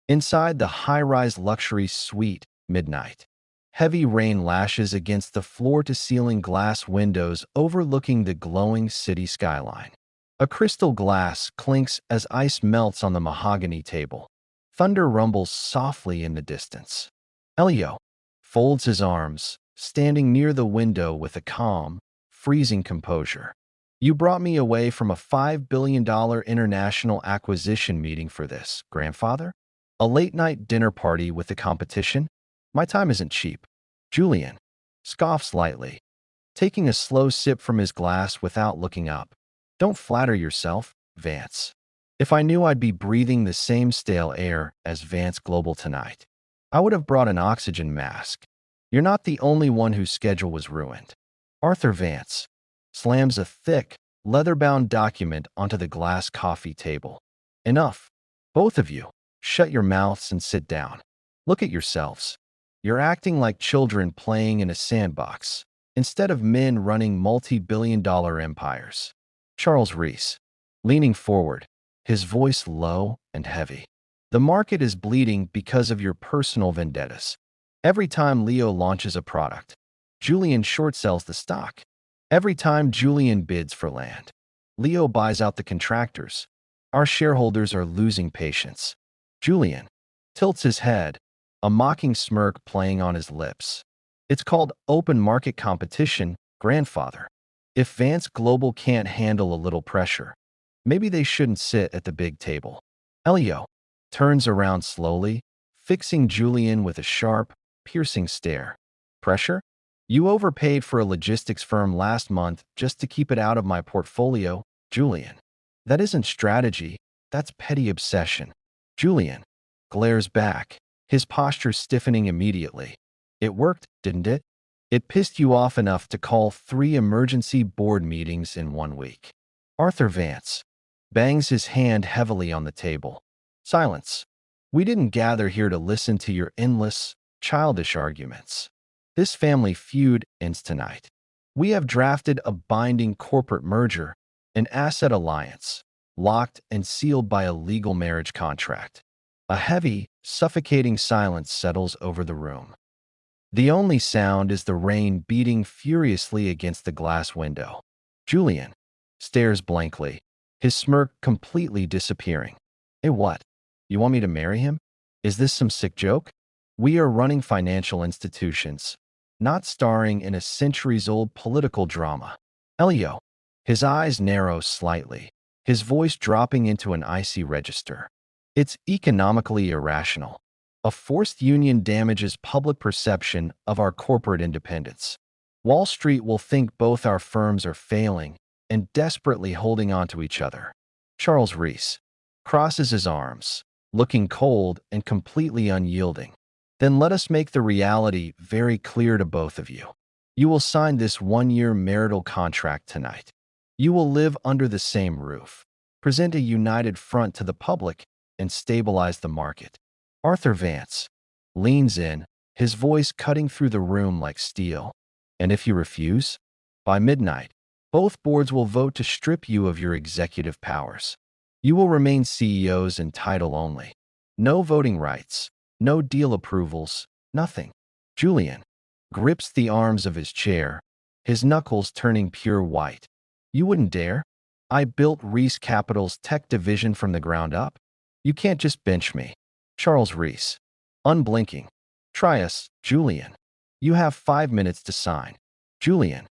Inside the high-rise luxury suite, midnight. Heavy rain lashes against the floor-to-ceiling glass windows overlooking the glowing city skyline. A crystal glass clinks as ice melts on the mahogany table. Thunder rumbles softly in the distance. Leo folds his arms, standing near the window with a calm, freezing composure. You brought me away from a $5 billion international acquisition meeting for this, grandfather? A late-night dinner party with the competition? My time isn't cheap. Julian scoffs lightly, taking a slow sip from his glass without looking up. Don't flatter yourself, Vance. If I knew I'd be breathing the same stale air as Vance Global tonight, I would have brought an oxygen mask. You're not the only one whose schedule was ruined. Arthur Vance slams a thick, leather-bound document onto the glass coffee table. Enough. Both of you, shut your mouths and sit down. Look at yourselves. You're acting like children playing in a sandbox, instead of men running multi-billion-dollar empires. Charles Rhys, leaning forward, his voice low and heavy. The market is bleeding because of your personal vendettas. Every time Leo launches a product, Julian short sells the stock. Every time Julian bids for land, Leo buys out the contractors. Our shareholders are losing patience. Julian tilts his head, a mocking smirk playing on his lips. It's called open market competition, grandfather. If Vance Global can't handle a little pressure, maybe they shouldn't sit at the big table. Leo turns around slowly, fixing Julian with a sharp, piercing stare. Pressure? You overpaid for a logistics firm last month just to keep it out of my portfolio, Julian. That isn't strategy, that's petty obsession. Julian glares back, his posture stiffening immediately. It worked, didn't it? It pissed you off enough to call 3 emergency board meetings in 1 week. Arthur Vance bangs his hand heavily on the table. Silence. We didn't gather here to listen to your endless, childish arguments. This family feud ends tonight. We have drafted a binding corporate merger, an asset alliance, locked and sealed by a legal marriage contract. A heavy, suffocating silence settles over the room. The only sound is the rain beating furiously against the glass window. Julian stares blankly, his smirk completely disappearing. Hey, what? You want me to marry him? Is this some sick joke? We are running financial institutions, not starring in a centuries-old political drama. Leo, his eyes narrow slightly, his voice dropping into an icy register. It's economically irrational. A forced union damages public perception of our corporate independence. Wall Street will think both our firms are failing and desperately holding on to each other. Charles Rhys crosses his arms, looking cold and completely unyielding. Then let us make the reality very clear to both of you. You will sign this 1-year marital contract tonight. You will live under the same roof, present a united front to the public, and stabilize the market. Arthur Vance leans in, his voice cutting through the room like steel. And if you refuse, by midnight, both boards will vote to strip you of your executive powers. You will remain CEOs in title only. No voting rights, no deal approvals, nothing. Julian grips the arms of his chair, his knuckles turning pure white. You wouldn't dare? I built Rhys Capital's tech division from the ground up. You can't just bench me. Charles Rhys, unblinking. Try us, Julian. You have 5 minutes to sign. Julian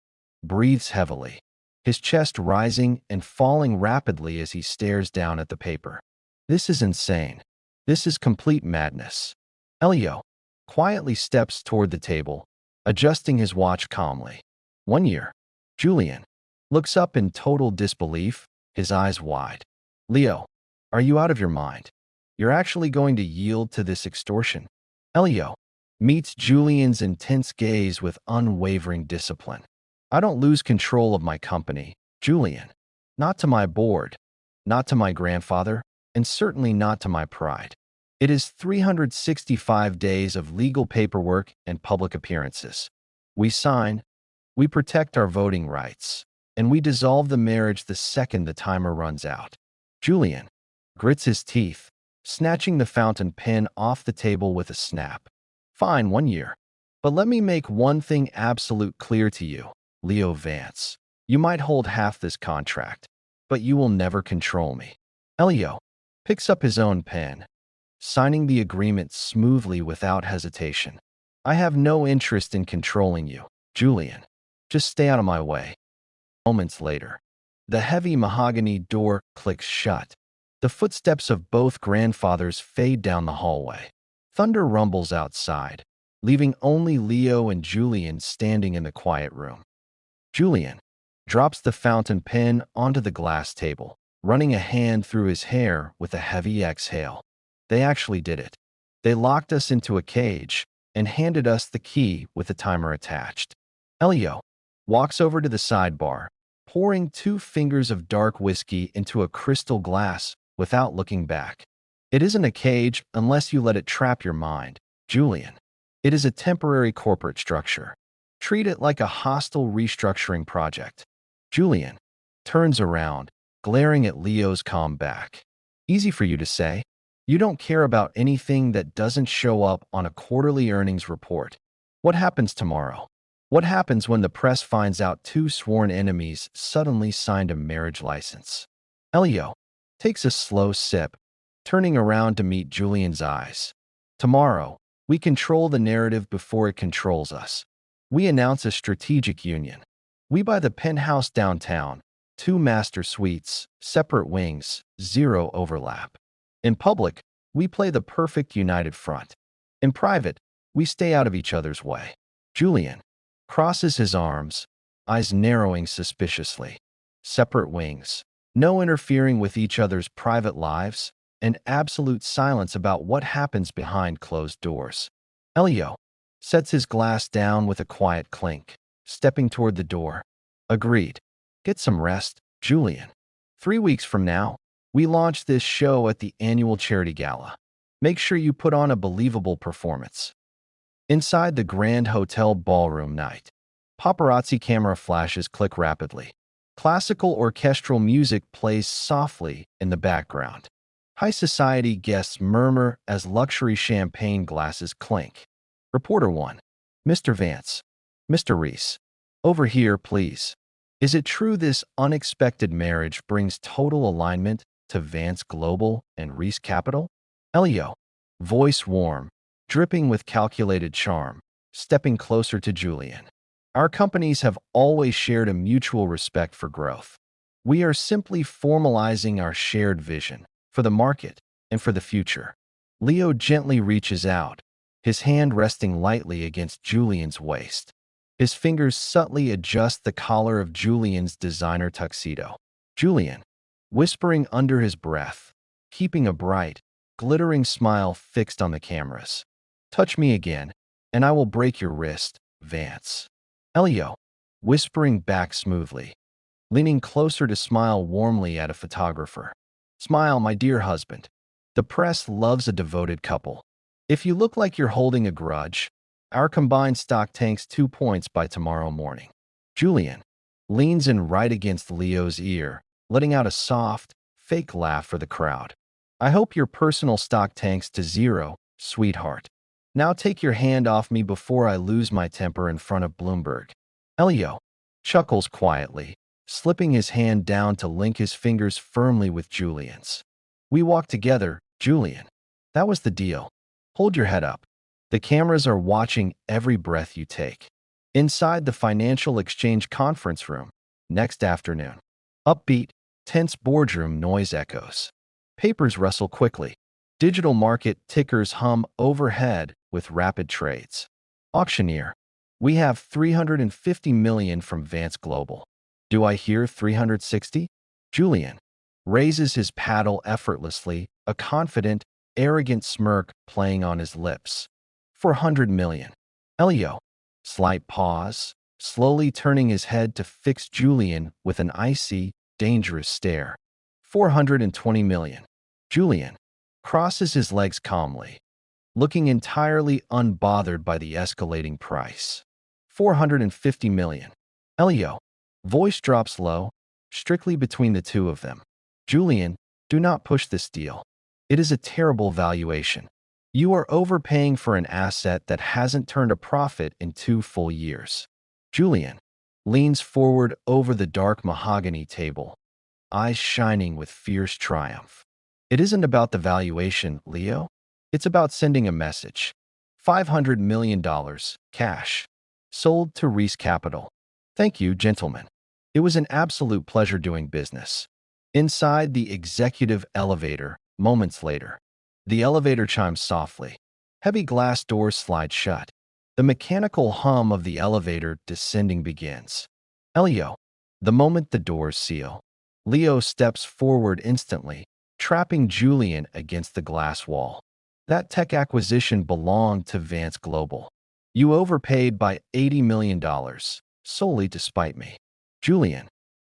breathes heavily, his chest rising and falling rapidly as he stares down at the paper. This is insane. This is complete madness. Leo quietly steps toward the table, adjusting his watch calmly. 1 year. Julian looks up in total disbelief, his eyes wide. Leo, are you out of your mind? You're actually going to yield to this extortion? Leo meets Julian's intense gaze with unwavering discipline. I don't lose control of my company, Julian. Not to my board, not to my grandfather, and certainly not to my pride. It is 365 days of legal paperwork and public appearances. We sign, we protect our voting rights, and we dissolve the marriage the second the timer runs out. Julian grits his teeth, snatching the fountain pen off the table with a snap. Fine, 1 year. But let me make one thing absolute clear to you, Leo Vance. You might hold half this contract, but you will never control me. Leo picks up his own pen, signing the agreement smoothly without hesitation. I have no interest in controlling you, Julian. Just stay out of my way. Moments later, the heavy mahogany door clicks shut. The footsteps of both grandfathers fade down the hallway. Thunder rumbles outside, leaving only Leo and Julian standing in the quiet room. Julian drops the fountain pen onto the glass table, running a hand through his hair with a heavy exhale. They actually did it. They locked us into a cage and handed us the key with a timer attached. Leo walks over to the sidebar, pouring 2 fingers of dark whiskey into a crystal glass without looking back. It isn't a cage unless you let it trap your mind, Julian. It is a temporary corporate structure. Treat it like a hostile restructuring project. Julian turns around, glaring at Leo's calm back. Easy for you to say. You don't care about anything that doesn't show up on a quarterly earnings report. What happens tomorrow? What happens when the press finds out 2 sworn enemies suddenly signed a marriage license? Leo takes a slow sip, turning around to meet Julian's eyes. Tomorrow, we control the narrative before it controls us. We announce a strategic union. We buy the penthouse downtown, 2 master suites, separate wings, 0 overlap. In public, we play the perfect united front. In private, we stay out of each other's way. Julian crosses his arms, eyes narrowing suspiciously. Separate wings, no interfering with each other's private lives, and absolute silence about what happens behind closed doors. Leo sets his glass down with a quiet clink, stepping toward the door. Agreed. Get some rest, Julian. 3 weeks from now, we launch this show at the annual charity gala. Make sure you put on a believable performance. Inside the Grand Hotel ballroom night, paparazzi camera flashes click rapidly. Classical orchestral music plays softly in the background. High society guests murmur as luxury champagne glasses clink. Reporter 1. Mr. Vance. Mr. Rhys. Over here, please. Is it true this unexpected marriage brings total alignment to Vance Global and Rhys Capital? Leo, voice warm, dripping with calculated charm, stepping closer to Julian. Our companies have always shared a mutual respect for growth. We are simply formalizing our shared vision for the market and for the future. Leo gently reaches out, his hand resting lightly against Julian's waist. His fingers subtly adjust the collar of Julian's designer tuxedo. Julian, whispering under his breath, keeping a bright, glittering smile fixed on the cameras. Touch me again, and I will break your wrist, Vance. Leo, whispering back smoothly, leaning closer to smile warmly at a photographer. Smile, my dear husband. The press loves a devoted couple. If you look like you're holding a grudge, our combined stock tanks 2 points by tomorrow morning. Julian leans in right against Leo's ear, letting out a soft, fake laugh for the crowd. I hope your personal stock tanks to 0, sweetheart. Now take your hand off me before I lose my temper in front of Bloomberg. Leo chuckles quietly, slipping his hand down to link his fingers firmly with Julian's. We walk together, Julian. That was the deal. Hold your head up. The cameras are watching every breath you take. Inside the Financial Exchange conference room, next afternoon, upbeat, tense boardroom noise echoes. Papers rustle quickly. Digital market tickers hum overhead with rapid trades. Auctioneer, we have 350 million from Vance Global. Do I hear 360? Julian raises his paddle effortlessly, a confident, arrogant smirk playing on his lips. 400 million. Leo, slight pause, slowly turning his head to fix Julian with an icy, dangerous stare. 420 million. Julian crosses his legs calmly, looking entirely unbothered by the escalating price. 450 million. Leo, voice drops low, strictly between the two of them. Julian, do not push this deal. It is a terrible valuation. You are overpaying for an asset that hasn't turned a profit in 2 full years. Julian leans forward over the dark mahogany table, eyes shining with fierce triumph. It isn't about the valuation, Leo. It's about sending a message. $500 million, cash. Sold to Rhys Capital. Thank you, gentlemen. It was an absolute pleasure doing business. Inside the executive elevator, moments later, the elevator chimes softly. Heavy glass doors slide shut. The mechanical hum of the elevator descending begins. Leo. The moment the doors seal, Leo steps forward instantly, trapping Julian against the glass wall. That tech acquisition belonged to Vance Global. You overpaid by $80 million, solely to spite me. Julian,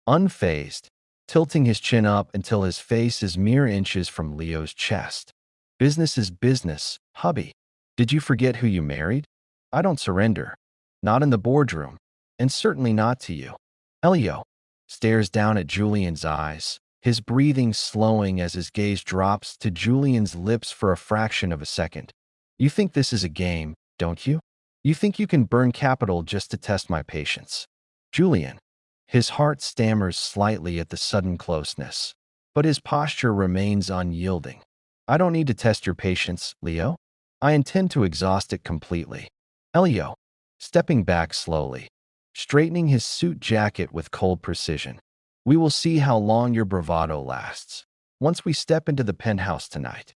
unfazed, tilting his chin up until his face is mere inches from Leo's chest. Business is business, hubby. Did you forget who you married? I don't surrender. Not in the boardroom, and certainly not to you. Leo stares down at Julian's eyes, his breathing slowing as his gaze drops to Julian's lips for a fraction of a second. You think this is a game, don't you? You think you can burn capital just to test my patience. Julian. His heart stammers slightly at the sudden closeness, but his posture remains unyielding. I don't need to test your patience, Leo. I intend to exhaust it completely. Leo, stepping back slowly, straightening his suit jacket with cold precision. We will see how long your bravado lasts once we step into the penthouse tonight.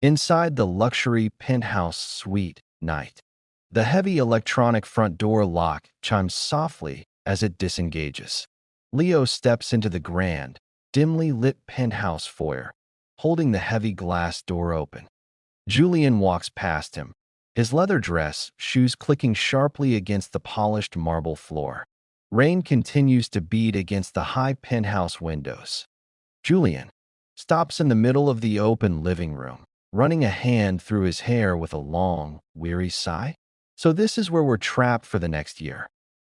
Inside the luxury penthouse suite night, the heavy electronic front door lock chimes softly as it disengages. Leo steps into the grand, dimly lit penthouse foyer, holding the heavy glass door open. Julian walks past him, his leather dress, shoes clicking sharply against the polished marble floor. Rain continues to beat against the high penthouse windows. Julian stops in the middle of the open living room, running a hand through his hair with a long, weary sigh. So this is where we're trapped for the next year.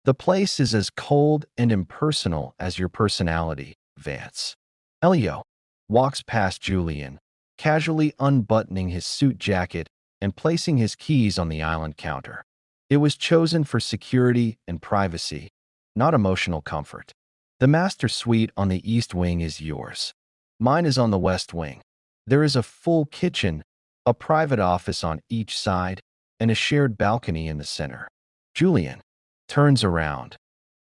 The place is as cold and impersonal as your personality, Vance. Leo walks past Julian, casually unbuttoning his suit jacket and placing his keys on the island counter. It was chosen for security and privacy, not emotional comfort. The master suite on the east wing is yours. Mine is on the west wing. There is a full kitchen, a private office on each side, and a shared balcony in the center. Julian turns around,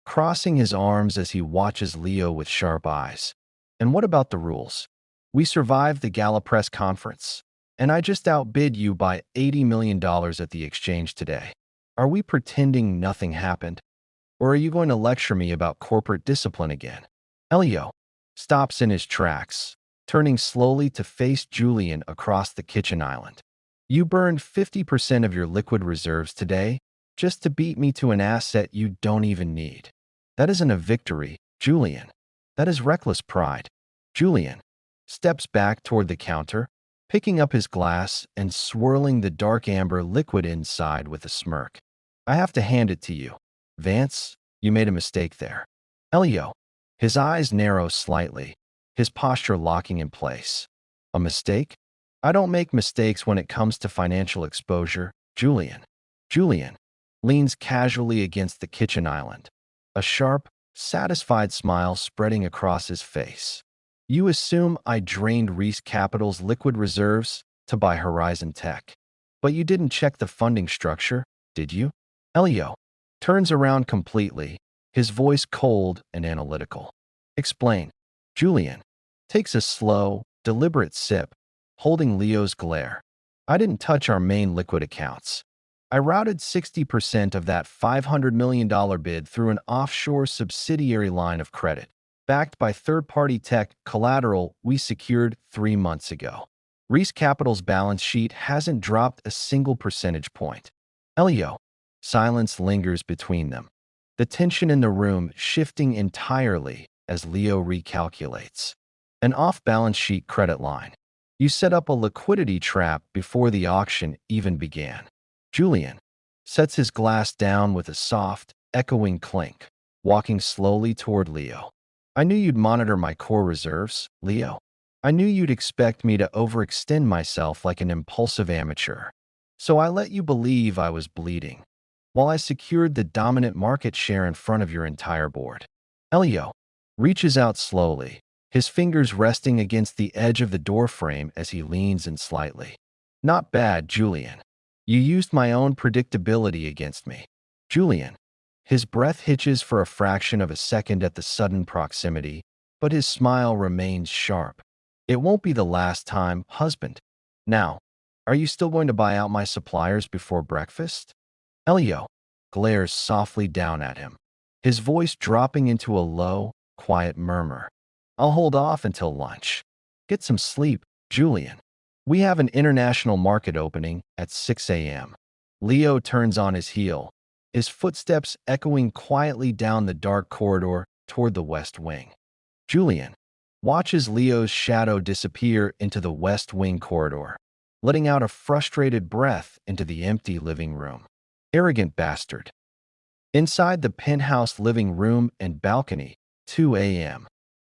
crossing his arms as he watches Leo with sharp eyes. And what about the rules? We survived the Gala press conference, and I just outbid you by $80 million at the exchange today. Are we pretending nothing happened? Or are you going to lecture me about corporate discipline again? Leo stops in his tracks, turning slowly to face Julian across the kitchen island. You burned 50% of your liquid reserves today just to beat me to an asset you don't even need. That isn't a victory, Julian. That is reckless pride. Julian steps back toward the counter, picking up his glass and swirling the dark amber liquid inside with a smirk. I have to hand it to you. Vance, you made a mistake there. Leo, his eyes narrow slightly, his posture locking in place. A mistake? I don't make mistakes when it comes to financial exposure, Julian. Julian leans casually against the kitchen island, a sharp, satisfied smile spreading across his face. You assume I drained Rhys Capital's liquid reserves to buy Horizon Tech. But you didn't check the funding structure, did you? Leo turns around completely, his voice cold and analytical. Explain. Julian takes a slow, deliberate sip, holding Leo's glare. I didn't touch our main liquid accounts. I routed 60% of that $500 million bid through an offshore subsidiary line of credit, backed by third-party tech collateral we secured 3 months ago. Rhys Capital's balance sheet hasn't dropped a single percentage point. Leo, silence lingers between them, the tension in the room shifting entirely as Leo recalculates. An off-balance sheet credit line. You set up a liquidity trap before the auction even began. Julian sets his glass down with a soft, echoing clink, walking slowly toward Leo. I knew you'd monitor my core reserves, Leo. I knew you'd expect me to overextend myself like an impulsive amateur. So I let you believe I was bleeding, while I secured the dominant market share in front of your entire board. Leo reaches out slowly, his fingers resting against the edge of the doorframe as he leans in slightly. Not bad, Julian. You used my own predictability against me. Julian. His breath hitches for a fraction of a second at the sudden proximity, but his smile remains sharp. It won't be the last time, husband. Now, are you still going to buy out my suppliers before breakfast? Leo glares softly down at him, his voice dropping into a low, quiet murmur. I'll hold off until lunch. Get some sleep, Julian. We have an international market opening at 6 a.m. Leo turns on his heel, his footsteps echoing quietly down the dark corridor toward the west wing. Julian watches Leo's shadow disappear into the west wing corridor, letting out a frustrated breath into the empty living room. Arrogant bastard. Inside the penthouse living room and balcony, 2 a.m.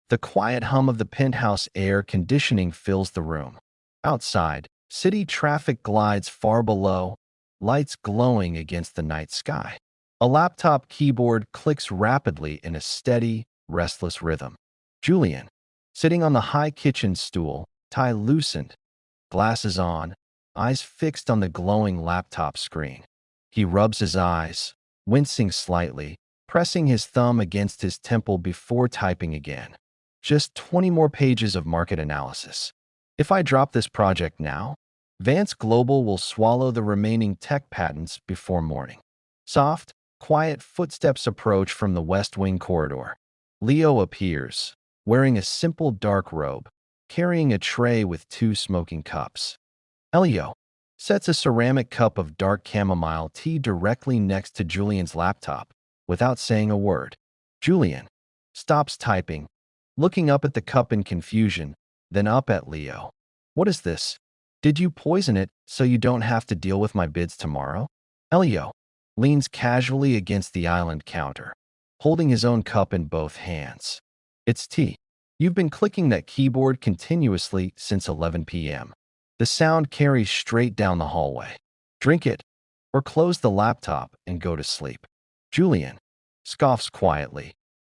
The quiet hum of the penthouse air conditioning fills the room. Outside, city traffic glides far below, lights glowing against the night sky. A laptop keyboard clicks rapidly in a steady, restless rhythm. Julian, sitting on the high kitchen stool, tie loosened, glasses on, eyes fixed on the glowing laptop screen. He rubs his eyes, wincing slightly, pressing his thumb against his temple before typing again. Just 20 more pages of market analysis. If I drop this project now, Vance Global will swallow the remaining tech patents before morning. Soft, quiet footsteps approach from the West Wing corridor. Leo appears, wearing a simple dark robe, carrying a tray with 2 smoking cups. Leo sets a ceramic cup of dark chamomile tea directly next to Julian's laptop, without saying a word. Julian stops typing, looking up at the cup in confusion, then up at Leo. What is this? Did you poison it so you don't have to deal with my bids tomorrow? Leo leans casually against the island counter, holding his own cup in both hands. It's tea. You've been clicking that keyboard continuously since 11 p.m. The sound carries straight down the hallway. Drink it, or close the laptop and go to sleep. Julian scoffs quietly,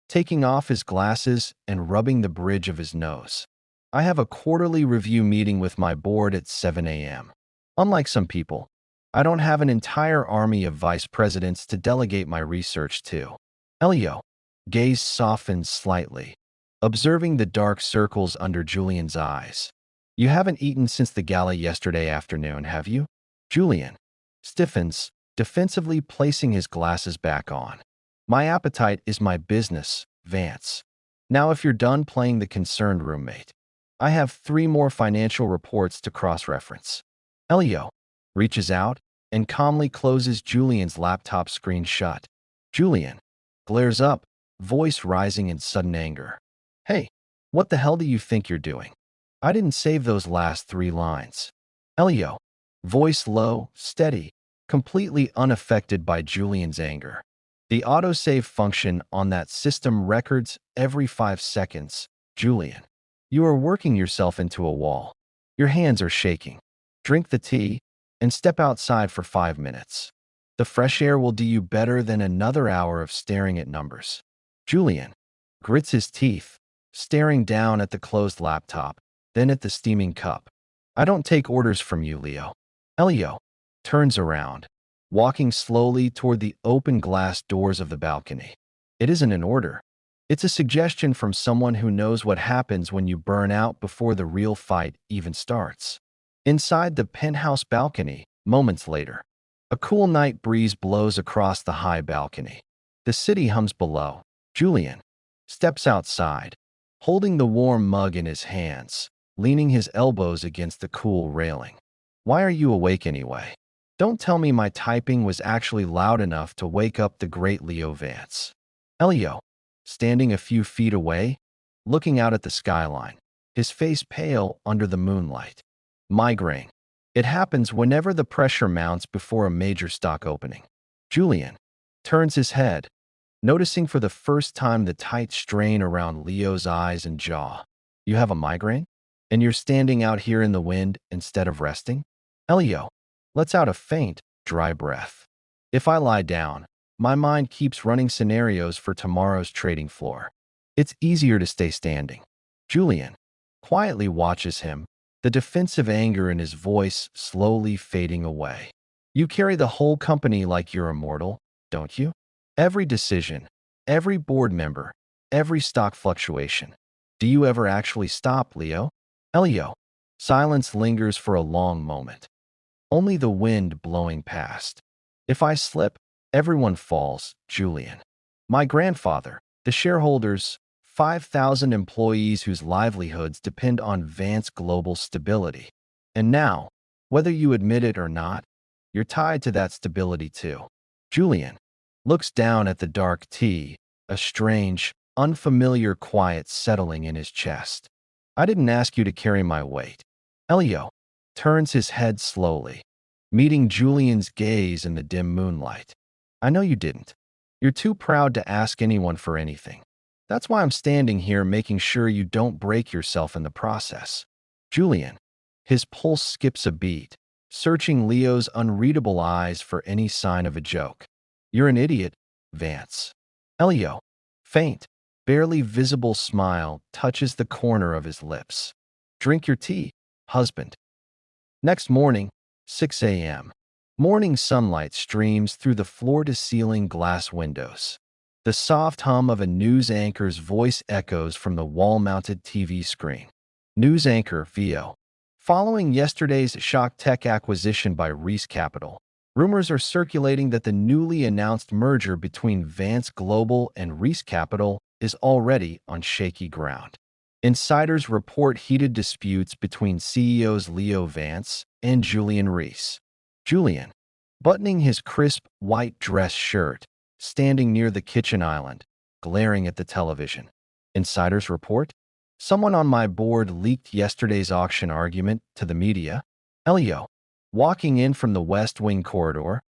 taking off his glasses and rubbing the bridge of his nose. I have a quarterly review meeting with my board at 7 a.m. Unlike some people, I don't have an entire army of vice presidents to delegate my research to. Leo gaze softens slightly, observing the dark circles under Julian's eyes. You haven't eaten since the gala yesterday afternoon, have you? Julian stiffens, defensively placing his glasses back on. My appetite is my business, Vance. Now if you're done playing the concerned roommate, I have 3 more financial reports to cross-reference. Leo reaches out and calmly closes Julian's laptop screen shut. Julian glares up, voice rising in sudden anger. Hey, what the hell do you think you're doing? I didn't save those last 3 lines. Leo, voice low, steady, completely unaffected by Julian's anger. The autosave function on that system records every 5 seconds. Julian, you are working yourself into a wall. Your hands are shaking. Drink the tea and step outside for 5 minutes. The fresh air will do you better than another hour of staring at numbers. Julian grits his teeth, staring down at the closed laptop, then at the steaming cup. I don't take orders from you, Leo. Leo turns around, walking slowly toward the open glass doors of the balcony. It isn't an order. It's a suggestion from someone who knows what happens when you burn out before the real fight even starts. Inside the penthouse balcony, moments later, a cool night breeze blows across the high balcony. The city hums below. Julian steps outside, holding the warm mug in his hands, leaning his elbows against the cool railing. Why are you awake anyway? Don't tell me my typing was actually loud enough to wake up the great Leo Vance. Leo, standing a few feet away, looking out at the skyline, his face pale under the moonlight. Migraine. It happens whenever the pressure mounts before a major stock opening. Julian turns his head, noticing for the first time the tight strain around Leo's eyes and jaw. You have a migraine? And you're standing out here in the wind instead of resting? Leo lets out a faint, dry breath. If I lie down, my mind keeps running scenarios for tomorrow's trading floor. It's easier to stay standing. Julian quietly watches him, the defensive anger in his voice slowly fading away. You carry the whole company like you're immortal, don't you? Every decision, every board member, every stock fluctuation. Do you ever actually stop, Leo? Leo. Silence lingers for a long moment. Only the wind blowing past. If I slip, everyone falls, Julian. My grandfather, the shareholders, 5,000 employees whose livelihoods depend on Vance global stability. And now, whether you admit it or not, you're tied to that stability too. Julian looks down at the dark tea, a strange, unfamiliar quiet settling in his chest. I didn't ask you to carry my weight. Leo turns his head slowly, meeting Julian's gaze in the dim moonlight. I know you didn't. You're too proud to ask anyone for anything. That's why I'm standing here making sure you don't break yourself in the process. Julian, his pulse skips a beat, searching Leo's unreadable eyes for any sign of a joke. You're an idiot, Vance. Leo, faint, barely visible smile touches the corner of his lips. Drink your tea, husband. Next morning, 6 a.m. Morning sunlight streams through the floor-to-ceiling glass windows. The soft hum of a news anchor's voice echoes from the wall-mounted TV screen. News anchor VO. Following yesterday's shock tech acquisition by Rhys Capital, rumors are circulating that the newly announced merger between Vance Global and Rhys Capital is already on shaky ground. Insiders report heated disputes between CEOs Leo Vance and Julian Rhys. Julian, buttoning his crisp white dress shirt, standing near the kitchen island, glaring at the television. Insiders report, someone on my board leaked yesterday's auction argument to the media. Leo, walking in from the West Wing corridor,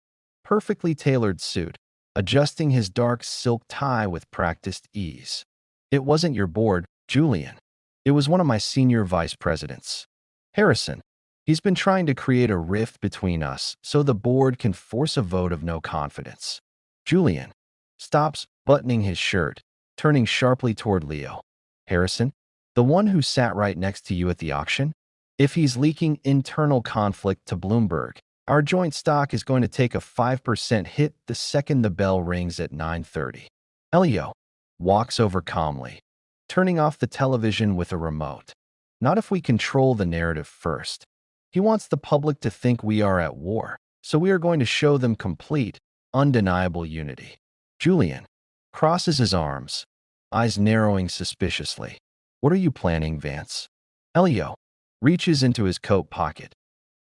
perfectly tailored suit, adjusting his dark silk tie with practiced ease. It wasn't your board, Julian. It was one of my senior vice presidents. Harrison. He's been trying to create a rift between us so the board can force a vote of no confidence. Julian stops buttoning his shirt, turning sharply toward Leo. Harrison, the one who sat right next to you at the auction? If he's leaking internal conflict to Bloomberg, our joint stock is going to take a 5% hit the second the bell rings at 9:30. Leo walks over calmly, turning off the television with a remote. Not if we control the narrative first. He wants the public to think we are at war, so we are going to show them complete, undeniable unity. Julian crosses his arms, eyes narrowing suspiciously. What are you planning, Vance? Leo reaches into his coat pocket,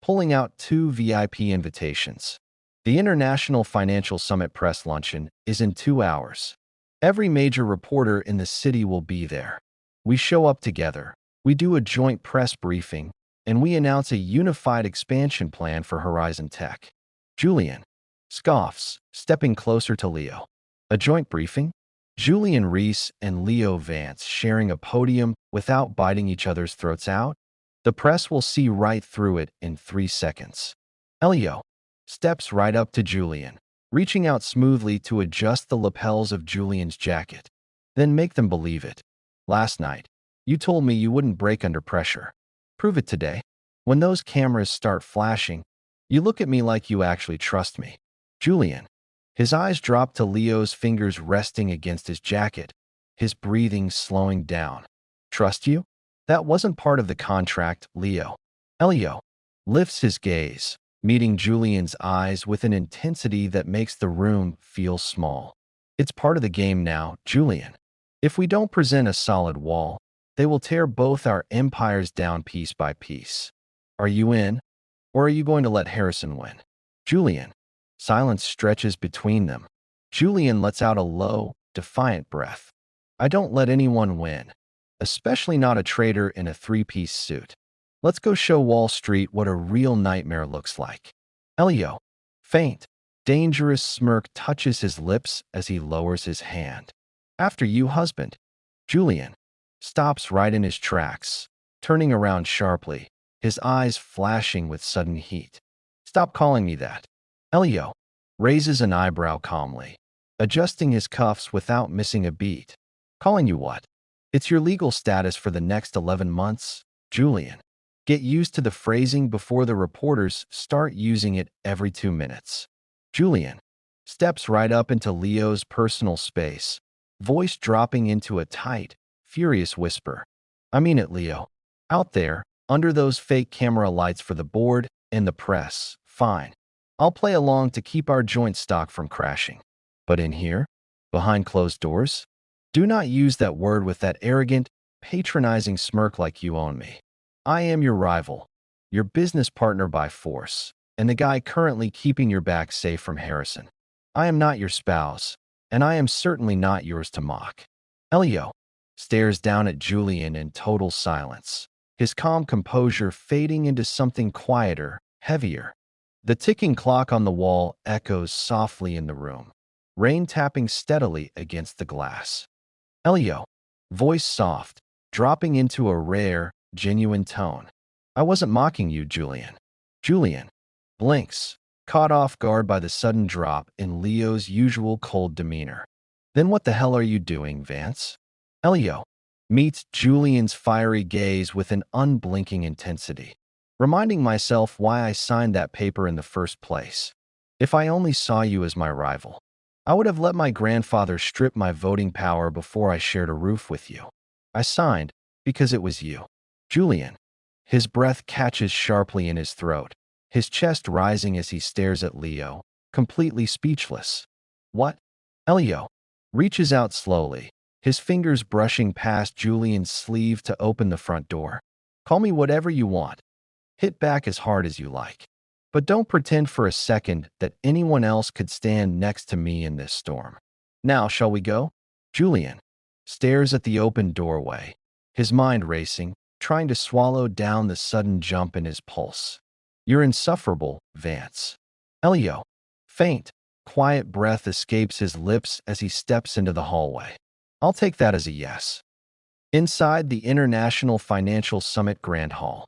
pulling out 2 VIP invitations. The International Financial Summit Press Luncheon is in 2 hours. Every major reporter in the city will be there. We show up together, we do a joint press briefing, and we announce a unified expansion plan for Horizon Tech. Julian scoffs, stepping closer to Leo. A joint briefing? Julian Rhys and Leo Vance sharing a podium without biting each other's throats out? The press will see right through it in 3 seconds. Leo steps right up to Julian, reaching out smoothly to adjust the lapels of Julian's jacket. Then make them believe it. Last night, you told me you wouldn't break under pressure. Prove it today. When those cameras start flashing, you look at me like you actually trust me. Julian. His eyes drop to Leo's fingers resting against his jacket, his breathing slowing down. Trust you? That wasn't part of the contract, Leo. Leo lifts his gaze, meeting Julian's eyes with an intensity that makes the room feel small. It's part of the game now, Julian. If we don't present a solid wall, they will tear both our empires down piece by piece. Are you in, or are you going to let Harrison win? Julian. Silence stretches between them. Julian lets out a low, defiant breath. I don't let anyone win, especially not a traitor in a 3-piece suit. Let's go show Wall Street what a real nightmare looks like. Leo, faint, dangerous smirk touches his lips as he lowers his hand. After you, husband. Julian stops right in his tracks, turning around sharply, his eyes flashing with sudden heat. Stop calling me that. Leo raises an eyebrow calmly, adjusting his cuffs without missing a beat. Calling you what? It's your legal status for the next 11 months, Julian. Get used to the phrasing before the reporters start using it every 2 minutes. Julian steps right up into Leo's personal space, voice dropping into a tight, furious whisper. I mean it, Leo. Out there, under those fake camera lights for the board and the press, fine. I'll play along to keep our joint stock from crashing. But in here, behind closed doors, do not use that word with that arrogant, patronizing smirk like you own me. I am your rival, your business partner by force, and the guy currently keeping your back safe from Harrison. I am not your spouse, and I am certainly not yours to mock. Leo stares down at Julian in total silence, his calm composure fading into something quieter, heavier. The ticking clock on the wall echoes softly in the room, rain tapping steadily against the glass. Leo, voice soft, dropping into a rare, genuine tone. I wasn't mocking you, Julian. Julian blinks, caught off guard by the sudden drop in Leo's usual cold demeanor. Then what the hell are you doing, Vance? Leo meets Julian's fiery gaze with an unblinking intensity, reminding myself why I signed that paper in the first place. If I only saw you as my rival, I would have let my grandfather strip my voting power before I shared a roof with you. I signed because it was you. Julian. His breath catches sharply in his throat, his chest rising as he stares at Leo, completely speechless. What? Leo reaches out slowly, his fingers brushing past Julian's sleeve to open the front door. Call me whatever you want. Hit back as hard as you like. But don't pretend for a second that anyone else could stand next to me in this storm. Now, shall we go? Julian stares at the open doorway, his mind racing, trying to swallow down the sudden jump in his pulse. You're insufferable, Vance. Leo, faint, quiet breath escapes his lips as he steps into the hallway. I'll take that as a yes. Inside the International Financial Summit Grand Hall,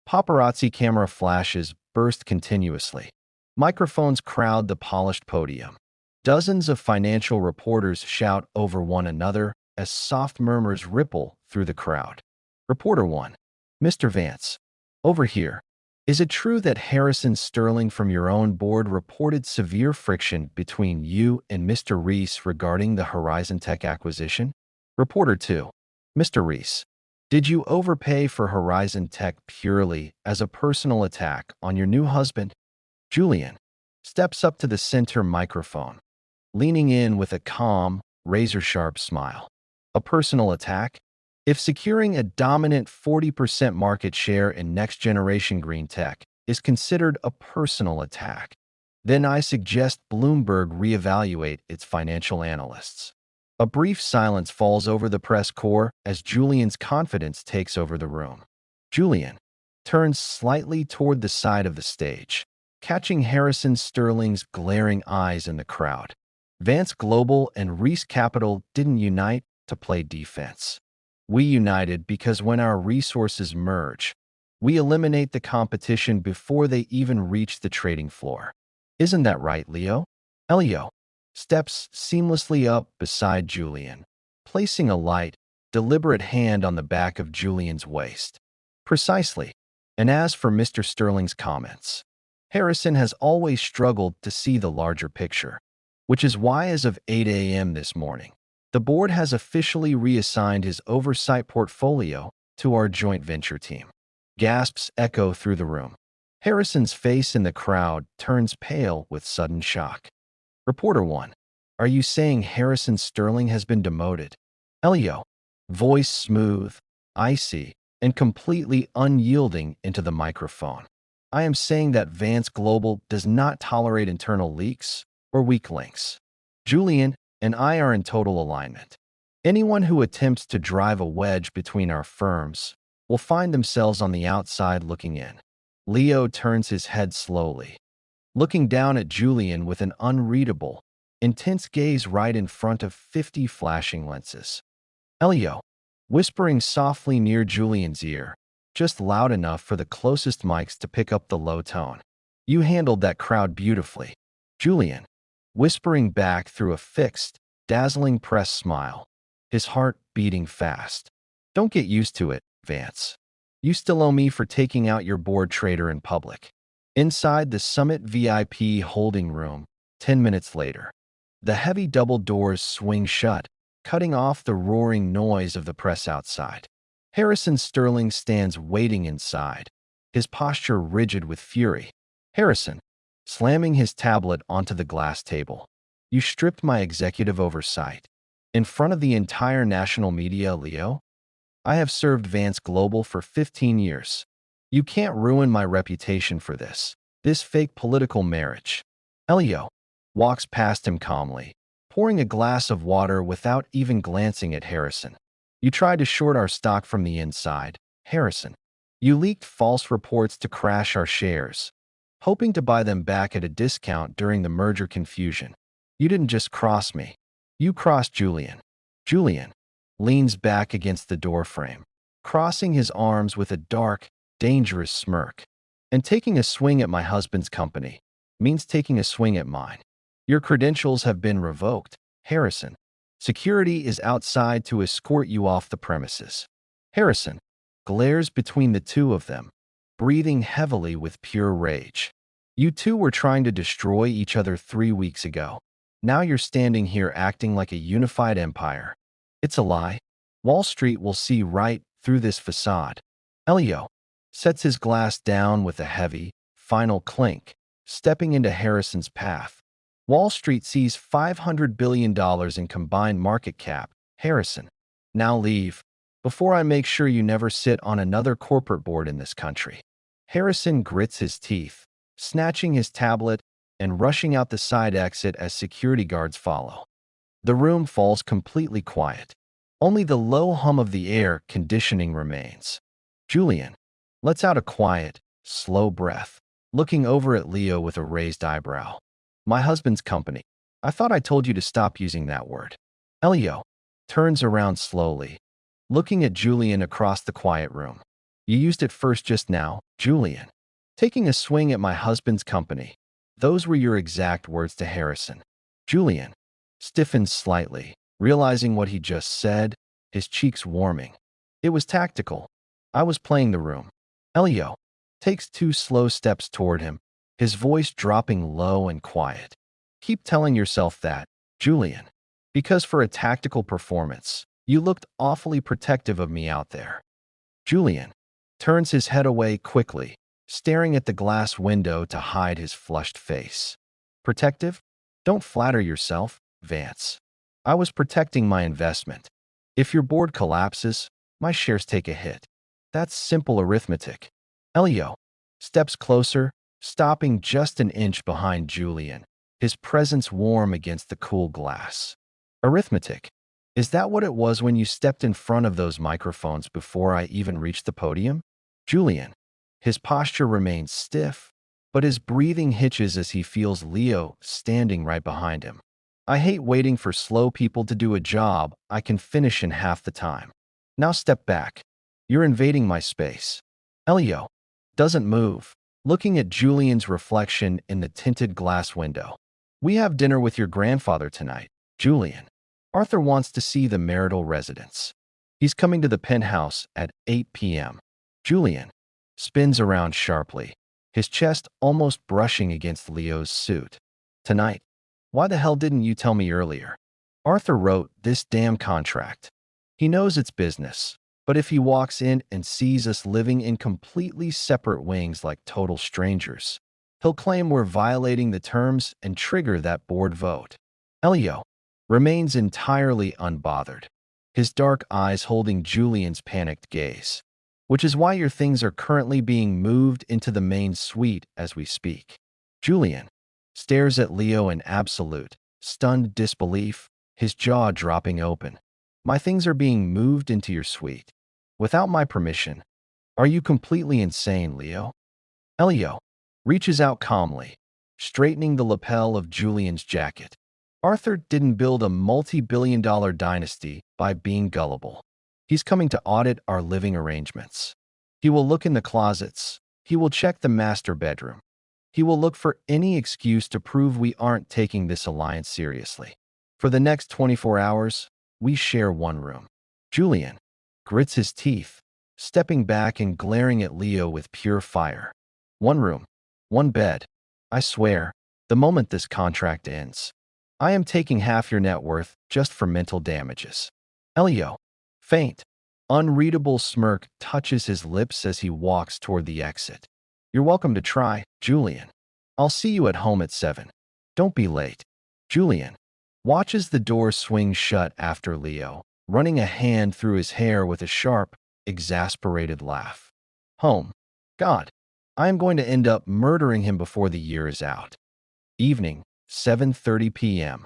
paparazzi camera flashes burst continuously. Microphones crowd the polished podium. Dozens of financial reporters shout over one another as soft murmurs ripple through the crowd. Reporter 1. Mr. Vance, over here. Is it true that Harrison Sterling from your own board reported severe friction between you and Mr. Rhys regarding the Horizon Tech acquisition? Reporter 2. Mr. Rhys, did you overpay for Horizon Tech purely as a personal attack on your new husband? Julian steps up to the center microphone, leaning in with a calm, razor-sharp smile. A personal attack? If securing a dominant 40% market share in next-generation green tech is considered a personal attack, then I suggest Bloomberg reevaluate its financial analysts. A brief silence falls over the press corps as Julian's confidence takes over the room. Julian turns slightly toward the side of the stage, catching Harrison Sterling's glaring eyes in the crowd. Vance Global and Rhys Capital didn't unite to play defense. We united because when our resources merge, we eliminate the competition before they even reach the trading floor. Isn't that right, Leo? Leo steps seamlessly up beside Julian, placing a light, deliberate hand on the back of Julian's waist. Precisely. And as for Mr. Sterling's comments, Harrison has always struggled to see the larger picture, which is why as of 8 a.m. this morning, the board has officially reassigned his oversight portfolio to our joint venture team. Gasps echo through the room. Harrison's face in the crowd turns pale with sudden shock. Reporter 1. Are you saying Harrison Sterling has been demoted? Leo, voice smooth, icy, and completely unyielding into the microphone. I am saying that Vance Global does not tolerate internal leaks or weak links. Julian and I are in total alignment. Anyone who attempts to drive a wedge between our firms will find themselves on the outside looking in. Leo turns his head slowly, looking down at Julian with an unreadable, intense gaze right in front of 50 flashing lenses. Leo, whispering softly near Julian's ear, just loud enough for the closest mics to pick up the low tone. You handled that crowd beautifully, Julian, whispering back through a fixed, dazzling press smile, his heart beating fast. Don't get used to it, Vance. You still owe me for taking out your board trader in public. Inside the Summit VIP holding room, 10 minutes later, the heavy double doors swing shut, cutting off the roaring noise of the press outside. Harrison Sterling stands waiting inside, his posture rigid with fury. Harrison, slamming his tablet onto the glass table. You stripped my executive oversight. In front of the entire national media, Leo? I have served Vance Global for 15 years. You can't ruin my reputation for this fake political marriage. Leo walks past him calmly, pouring a glass of water without even glancing at Harrison. You tried to short our stock from the inside, Harrison. You leaked false reports to crash our shares, hoping to buy them back at a discount during the merger confusion. You didn't just cross me. You crossed Julian. Julian leans back against the doorframe, crossing his arms with a dark, dangerous smirk. And taking a swing at my husband's company means taking a swing at mine. Your credentials have been revoked, Harrison. Security is outside to escort you off the premises. Harrison glares between the two of them, breathing heavily with pure rage. You two were trying to destroy each other 3 weeks ago. Now you're standing here acting like a unified empire. It's a lie. Wall Street will see right through this facade. Leo sets his glass down with a heavy, final clink, stepping into Harrison's path. Wall Street sees $500 billion in combined market cap. Harrison, now leave, before I make sure you never sit on another corporate board in this country. Harrison grits his teeth, snatching his tablet and rushing out the side exit as security guards follow. The room falls completely quiet. Only the low hum of the air conditioning remains. Julian lets out a quiet, slow breath, looking over at Leo with a raised eyebrow. My husband's company. I thought I told you to stop using that word. Leo turns around slowly, looking at Julian across the quiet room. You used it first just now, Julian. Taking a swing at my husband's company. Those were your exact words to Harrison. Julian stiffens slightly, realizing what he just said, his cheeks warming. It was tactical. I was playing the room. Leo takes 2 slow steps toward him, his voice dropping low and quiet. Keep telling yourself that, Julian, because for a tactical performance, you looked awfully protective of me out there. Julian turns his head away quickly, staring at the glass window to hide his flushed face. Protective? Don't flatter yourself, Vance. I was protecting my investment. If your board collapses, my shares take a hit. That's simple arithmetic. Leo steps closer, stopping just an inch behind Julian, his presence warm against the cool glass. Arithmetic. Is that what it was when you stepped in front of those microphones before I even reached the podium? Julian. His posture remains stiff, but his breathing hitches as he feels Leo standing right behind him. I hate waiting for slow people to do a job I can finish in half the time. Now step back. You're invading my space. Leo doesn't move, looking at Julian's reflection in the tinted glass window. We have dinner with your grandfather tonight, Julian. Arthur wants to see the marital residence. He's coming to the Penthouse at 8 p.m. Julian spins around sharply, his chest almost brushing against Leo's suit. Tonight? Why the hell didn't you tell me earlier? Arthur wrote this damn contract. He knows it's business, but if he walks in and sees us living in completely separate wings like total strangers, he'll claim we're violating the terms and trigger that board vote. Leo remains entirely unbothered, his dark eyes holding Julian's panicked gaze, which is why your things are currently being moved into the main suite as we speak. Julian stares at Leo in absolute, stunned disbelief, his jaw dropping open. My things are being moved into your suite. Without my permission. Are you completely insane, Leo? Leo reaches out calmly, straightening the lapel of Julian's jacket. Arthur didn't build a multi-billion-dollar dynasty by being gullible. He's coming to audit our living arrangements. He will look in the closets. He will check the master bedroom. He will look for any excuse to prove we aren't taking this alliance seriously. For the next 24 hours, we share one room. Julian grits his teeth, stepping back and glaring at Leo with pure fire. One room, one bed. I swear, the moment this contract ends, I am taking half your net worth just for mental damages. Leo, faint, unreadable smirk touches his lips as he walks toward the exit. You're welcome to try, Julian. I'll see you at home at 7. Don't be late. Julian watches the door swing shut after Leo, running a hand through his hair with a sharp, exasperated laugh. Home. God, I am going to end up murdering him before the year is out. Evening, 7:30 p.m.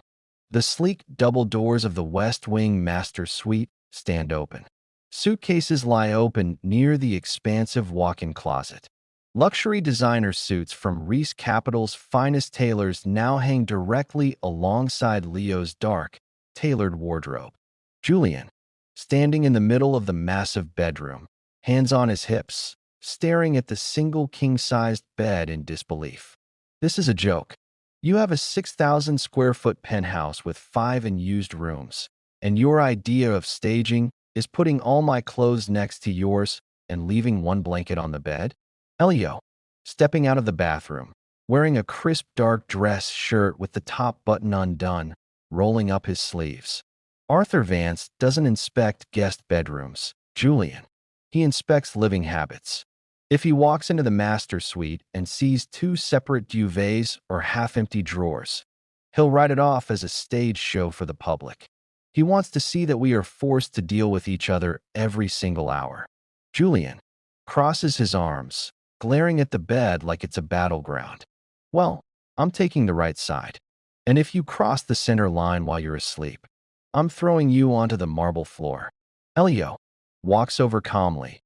The sleek double doors of the West Wing Master Suite stand open. Suitcases lie open near the expansive walk-in closet. Luxury designer suits from Rhys Capital's finest tailors now hang directly alongside Leo's dark, tailored wardrobe. Julian, standing in the middle of the massive bedroom, hands on his hips, staring at the single king-sized bed in disbelief. This is a joke. You have a 6,000 square foot penthouse with 5 unused rooms, and your idea of staging is putting all my clothes next to yours and leaving one blanket on the bed? Leo, stepping out of the bathroom, wearing a crisp dark dress shirt with the top button undone, rolling up his sleeves. Arthur Vance doesn't inspect guest bedrooms, Julian. He inspects living habits. If he walks into the master suite and sees 2 separate duvets or half-empty drawers, he'll write it off as a stage show for the public. He wants to see that we are forced to deal with each other every single hour. Julian crosses his arms, glaring at the bed like it's a battleground. Well, I'm taking the right side. And if you cross the center line while you're asleep, I'm throwing you onto the marble floor. Leo walks over calmly,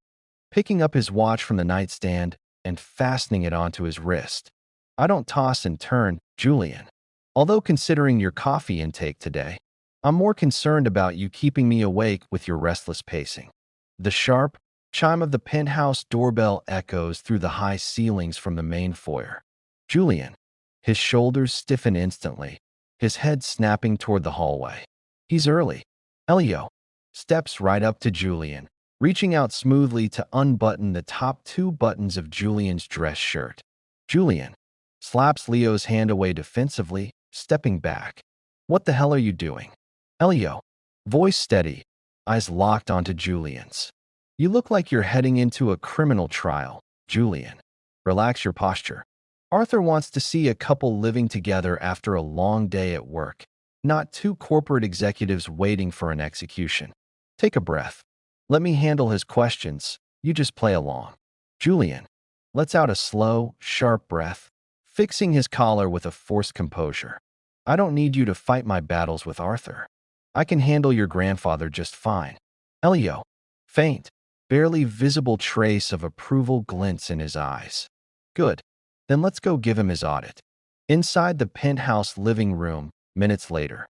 picking up his watch from the nightstand and fastening it onto his wrist. I don't toss and turn, Julian. Although considering your coffee intake today, I'm more concerned about you keeping me awake with your restless pacing. The sharp chime of the penthouse doorbell echoes through the high ceilings from the main foyer. Julian, his shoulders stiffen instantly, his head snapping toward the hallway. He's early. Leo steps right up to Julian, reaching out smoothly to unbutton the top 2 buttons of Julian's dress shirt. Julian slaps Leo's hand away defensively, stepping back. What the hell are you doing? Leo, voice steady, eyes locked onto Julian's. You look like you're heading into a criminal trial, Julian. Relax your posture. Arthur wants to see a couple living together after a long day at work, not 2 corporate executives waiting for an execution. Take a breath. Let me handle his questions. You just play along. Julian lets out a slow, sharp breath, fixing his collar with a forced composure. I don't need you to fight my battles with Arthur. I can handle your grandfather just fine. Leo, faint, barely visible trace of approval glints in his eyes. Good. Then let's go give him his audit. Inside the penthouse living room, minutes later,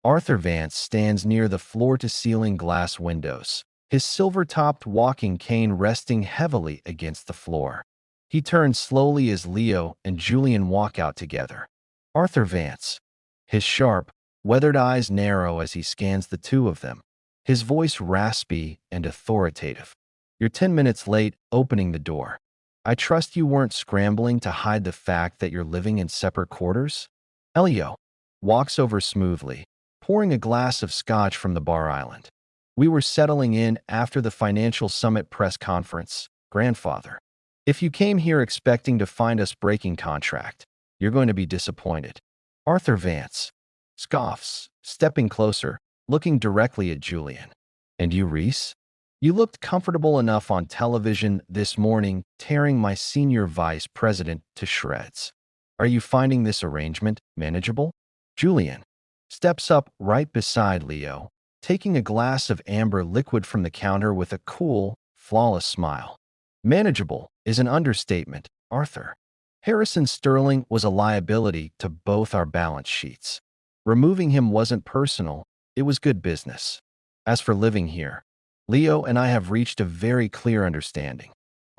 Arthur Vance stands near the floor-to-ceiling glass windows, his silver-topped walking cane resting heavily against the floor. He turns slowly as Leo and Julian walk out together. Arthur Vance, his sharp, weathered eyes narrow as he scans the 2 of them, his voice raspy and authoritative. You're 10 minutes late opening the door. I trust you weren't scrambling to hide the fact that you're living in separate quarters? Leo walks over smoothly, pouring a glass of scotch from the bar island. We were settling in after the Financial Summit press conference, grandfather. If you came here expecting to find us breaking contract, you're going to be disappointed. Arthur Vance scoffs, stepping closer, looking directly at Julian. And you, Rhys? You looked comfortable enough on television this morning, tearing my senior vice president to shreds. Are you finding this arrangement manageable? Julian steps up right beside Leo, taking a glass of amber liquid from the counter with a cool, flawless smile. Manageable is an understatement, Arthur. Harrison Sterling was a liability to both our balance sheets. Removing him wasn't personal, it was good business. As for living here, Leo and I have reached a very clear understanding.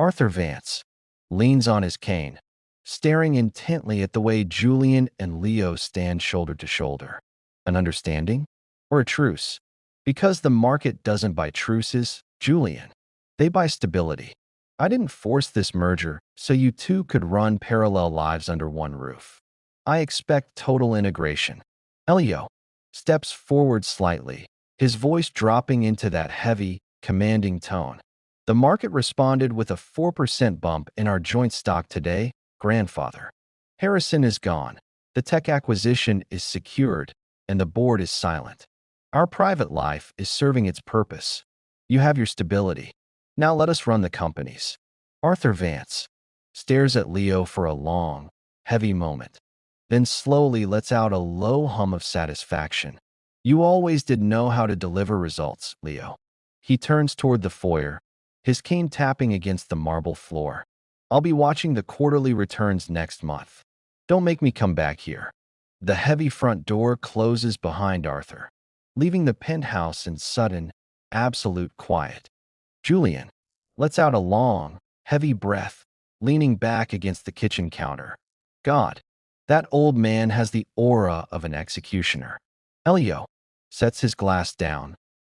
Arthur Vance leans on his cane, staring intently at the way Julian and Leo stand shoulder to shoulder. An understanding? Or a truce? Because the market doesn't buy truces, Julian. They buy stability. I didn't force this merger so you two could run parallel lives under one roof. I expect total integration. Leo steps forward slightly, his voice dropping into that heavy, commanding tone. The market responded with a 4% bump in our joint stock today, grandfather. Harrison is gone. The tech acquisition is secured, and the board is silent. Our private life is serving its purpose. You have your stability. Now let us run the companies. Arthur Vance stares at Leo for a long, heavy moment, then slowly lets out a low hum of satisfaction. You always did know how to deliver results, Leo. He turns toward the foyer, his cane tapping against the marble floor. I'll be watching the quarterly returns next month. Don't make me come back here. The heavy front door closes behind Arthur, leaving the penthouse in sudden, absolute quiet. Julian lets out a long, heavy breath, leaning back against the kitchen counter. God, that old man has the aura of an executioner. Leo sets his glass down,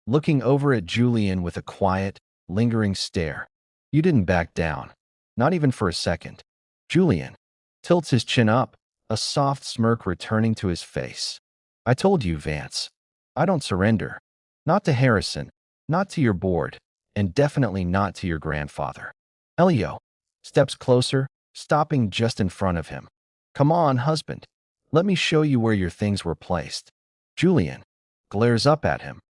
looking over at Julian with a quiet, lingering stare. You didn't back down, not even for a second. Julian tilts his chin up, a soft smirk returning to his face. I told you, Vance. I don't surrender. Not to Harrison, not to your board, and definitely not to your grandfather. Leo steps closer, stopping just in front of him. Come on, husband. Let me show you where your things were placed. Julian glares up at him,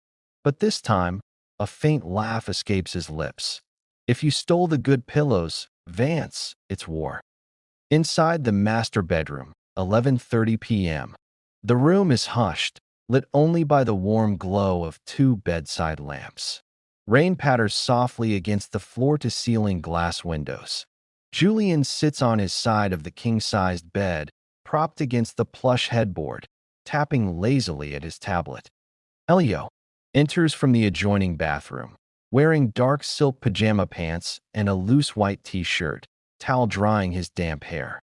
but this time, a faint laugh escapes his lips. If you stole the good pillows, Vance, it's war. Inside the master bedroom, 11:30 p.m. The room is hushed, lit only by the warm glow of two bedside lamps. Rain patters softly against the floor-to-ceiling glass windows. Julian sits on his side of the king-sized bed, propped against the plush headboard, tapping lazily at his tablet. Leo enters from the adjoining bathroom, wearing dark silk pajama pants and a loose white t-shirt, towel drying his damp hair.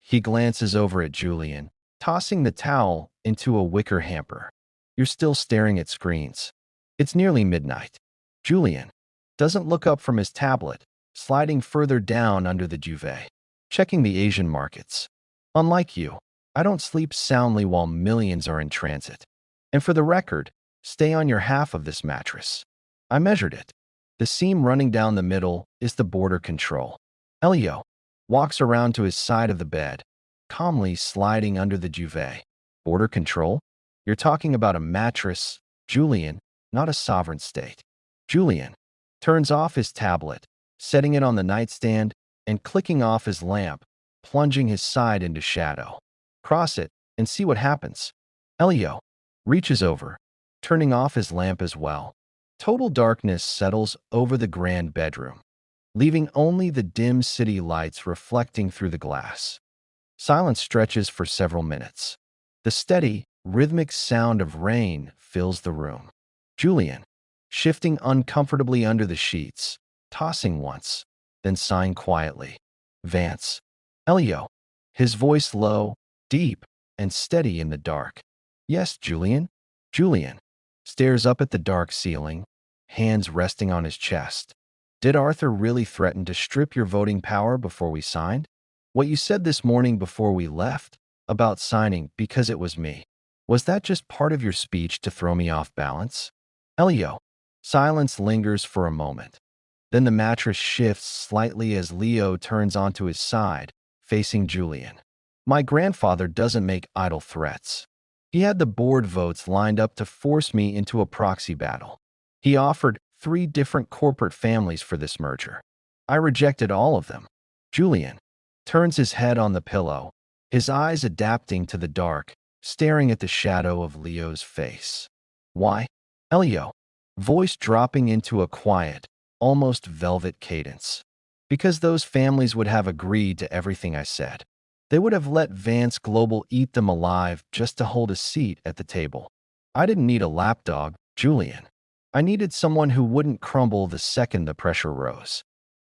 He glances over at Julian, tossing the towel into a wicker hamper. You're still staring at screens. It's nearly midnight. Julian doesn't look up from his tablet, sliding further down under the duvet, checking the Asian markets. Unlike you, I don't sleep soundly while millions are in transit. And for the record, stay on your half of this mattress. I measured it. The seam running down the middle is the border control. Leo walks around to his side of the bed, calmly sliding under the duvet. Border control? You're talking about a mattress, Julian, not a sovereign state. Julian turns off his tablet, setting it on the nightstand and clicking off his lamp, plunging his side into shadow. Cross it and see what happens. Leo reaches over, turning off his lamp as well. Total darkness settles over the grand bedroom, leaving only the dim city lights reflecting through the glass. Silence stretches for several minutes. The steady, rhythmic sound of rain fills the room. Julian shifting uncomfortably under the sheets, tossing once, then sighing quietly. Vance. Leo, his voice low, deep, and steady in the dark. Yes, Julian. Julian stares up at the dark ceiling, hands resting on his chest. Did Arthur really threaten to strip your voting power before we signed? What you said this morning before we left about signing because it was me, was that just part of your speech to throw me off balance? Leo. Silence lingers for a moment. Then the mattress shifts slightly as Leo turns onto his side, facing Julian. My grandfather doesn't make idle threats. He had the board votes lined up to force me into a proxy battle. He offered 3 different corporate families for this merger. I rejected all of them. Julian turns his head on the pillow, his eyes adapting to the dark, staring at the shadow of Leo's face. Why? Leo, voice dropping into a quiet, almost velvet cadence. Because those families would have agreed to everything I said. They would have let Vance Global eat them alive just to hold a seat at the table. I didn't need a lapdog, Julian. I needed someone who wouldn't crumble the second the pressure rose.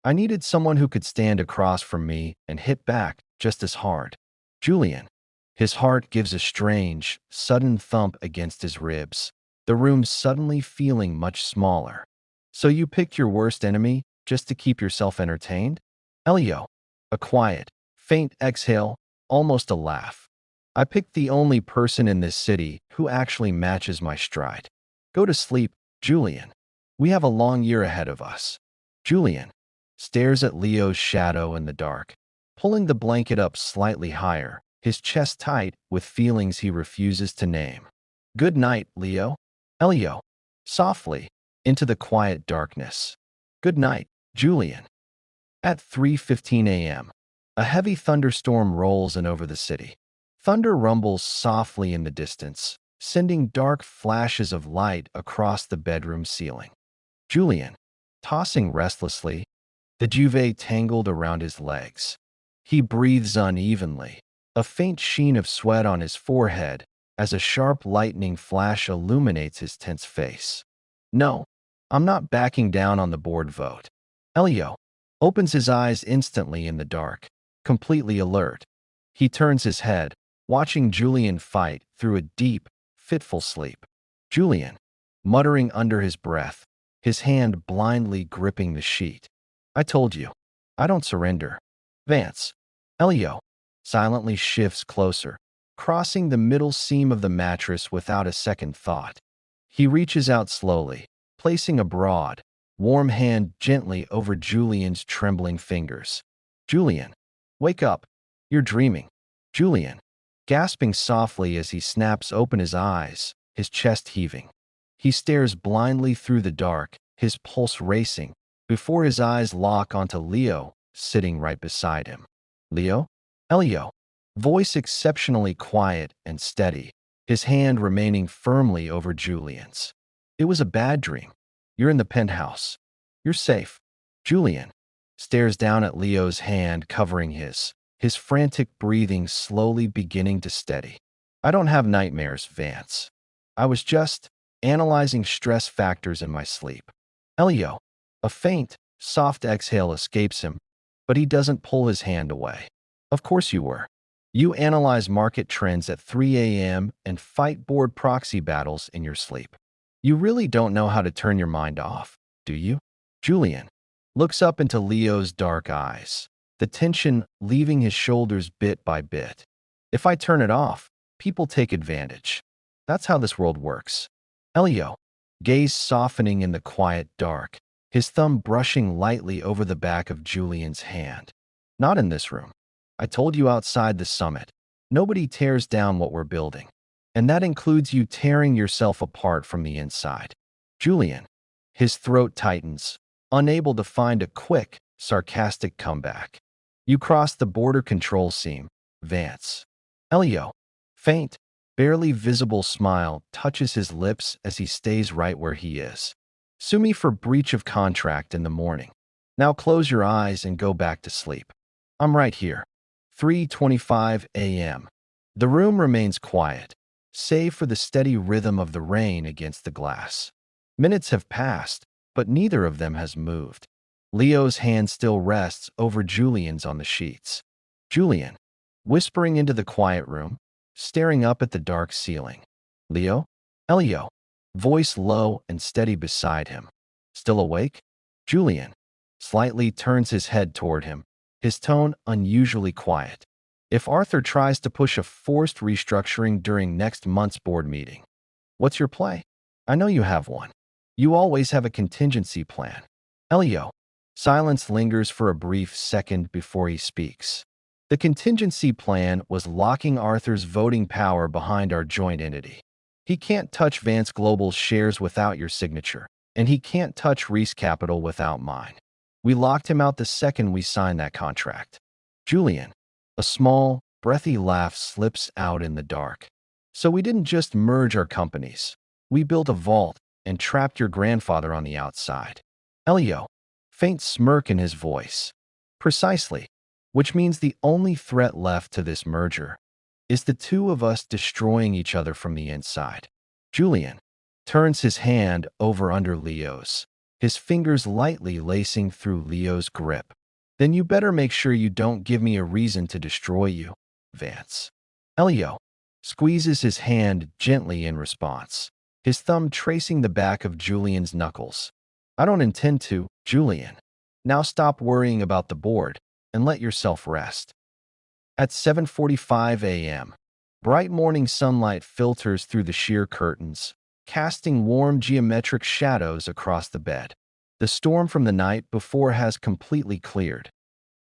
I needed someone who could stand across from me and hit back just as hard. Julian. His heart gives a strange, sudden thump against his ribs, the room suddenly feeling much smaller. So you picked your worst enemy just to keep yourself entertained? Leo. A quiet, faint exhale, almost a laugh. I picked the only person in this city who actually matches my stride. Go to sleep, Julian. We have a long year ahead of us. Julian stares at Leo's shadow in the dark, pulling the blanket up slightly higher, his chest tight with feelings he refuses to name. Good night, Leo. Leo, softly, into the quiet darkness. Good night, Julian. At 3:15 a.m., a heavy thunderstorm rolls in over the city. Thunder rumbles softly in the distance, sending dark flashes of light across the bedroom ceiling. Julian, tossing restlessly, the duvet tangled around his legs. He breathes unevenly, a faint sheen of sweat on his forehead as a sharp lightning flash illuminates his tense face. No, I'm not backing down on the board vote. Leo opens his eyes instantly in the dark, completely alert. He turns his head, watching Julian fight through a deep, fitful sleep. Julian, muttering under his breath, his hand blindly gripping the sheet. I told you, I don't surrender. Vance. Leo silently shifts closer, crossing the middle seam of the mattress without a second thought. He reaches out slowly, placing a broad, warm hand gently over Julian's trembling fingers. Julian, wake up. You're dreaming. Julian, gasping softly as he snaps open his eyes, his chest heaving. He stares blindly through the dark, his pulse racing, before his eyes lock onto Leo, sitting right beside him. Leo? Leo, voice exceptionally quiet and steady, his hand remaining firmly over Julian's. It was a bad dream. You're in the penthouse. You're safe. Julian stares down at Leo's hand covering his frantic breathing slowly beginning to steady. I don't have nightmares, Vance. I was just analyzing stress factors in my sleep. Leo, a faint, soft exhale escapes him, but he doesn't pull his hand away. Of course you were. You analyze market trends at 3 a.m. and fight board proxy battles in your sleep. You really don't know how to turn your mind off, do you? Julian looks up into Leo's dark eyes, the tension leaving his shoulders bit by bit. If I turn it off, people take advantage. That's how this world works. Leo, gaze softening in the quiet dark, his thumb brushing lightly over the back of Julian's hand. Not in this room. I told you outside the summit. Nobody tears down what we're building. And that includes you tearing yourself apart from the inside. Julian, his throat tightens, unable to find a quick, sarcastic comeback. You cross the border control seam, Vance. Leo, faint, barely visible smile touches his lips as he stays right where he is. Sue me for breach of contract in the morning. Now close your eyes and go back to sleep. I'm right here. 3:25 a.m. The room remains quiet, save for the steady rhythm of the rain against the glass. Minutes have passed, but neither of them has moved. Leo's hand still rests over Julian's on the sheets. Julian, whispering into the quiet room, staring up at the dark ceiling. Leo? Leo, voice low and steady beside him. Still awake? Julian slightly turns his head toward him, his tone unusually quiet. If Arthur tries to push a forced restructuring during next month's board meeting, what's your play? I know you have one. You always have a contingency plan. Leo, silence lingers for a brief second before he speaks. The contingency plan was locking Arthur's voting power behind our joint entity. He can't touch Vance Global's shares without your signature, and he can't touch Rhys Capital without mine. We locked him out the second we signed that contract. Julian, a small, breathy laugh slips out in the dark. So we didn't just merge our companies. We built a vault and trapped your grandfather on the outside. Leo, faint smirk in his voice. Precisely, which means the only threat left to this merger is the two of us destroying each other from the inside. Julian turns his hand over under Leo's, his fingers lightly lacing through Leo's grip. Then you better make sure you don't give me a reason to destroy you, Vance. Leo squeezes his hand gently in response, his thumb tracing the back of Julian's knuckles. I don't intend to, Julian. Now stop worrying about the board and let yourself rest. At 7:45 a.m., bright morning sunlight filters through the sheer curtains, casting warm geometric shadows across the bed. The storm from the night before has completely cleared.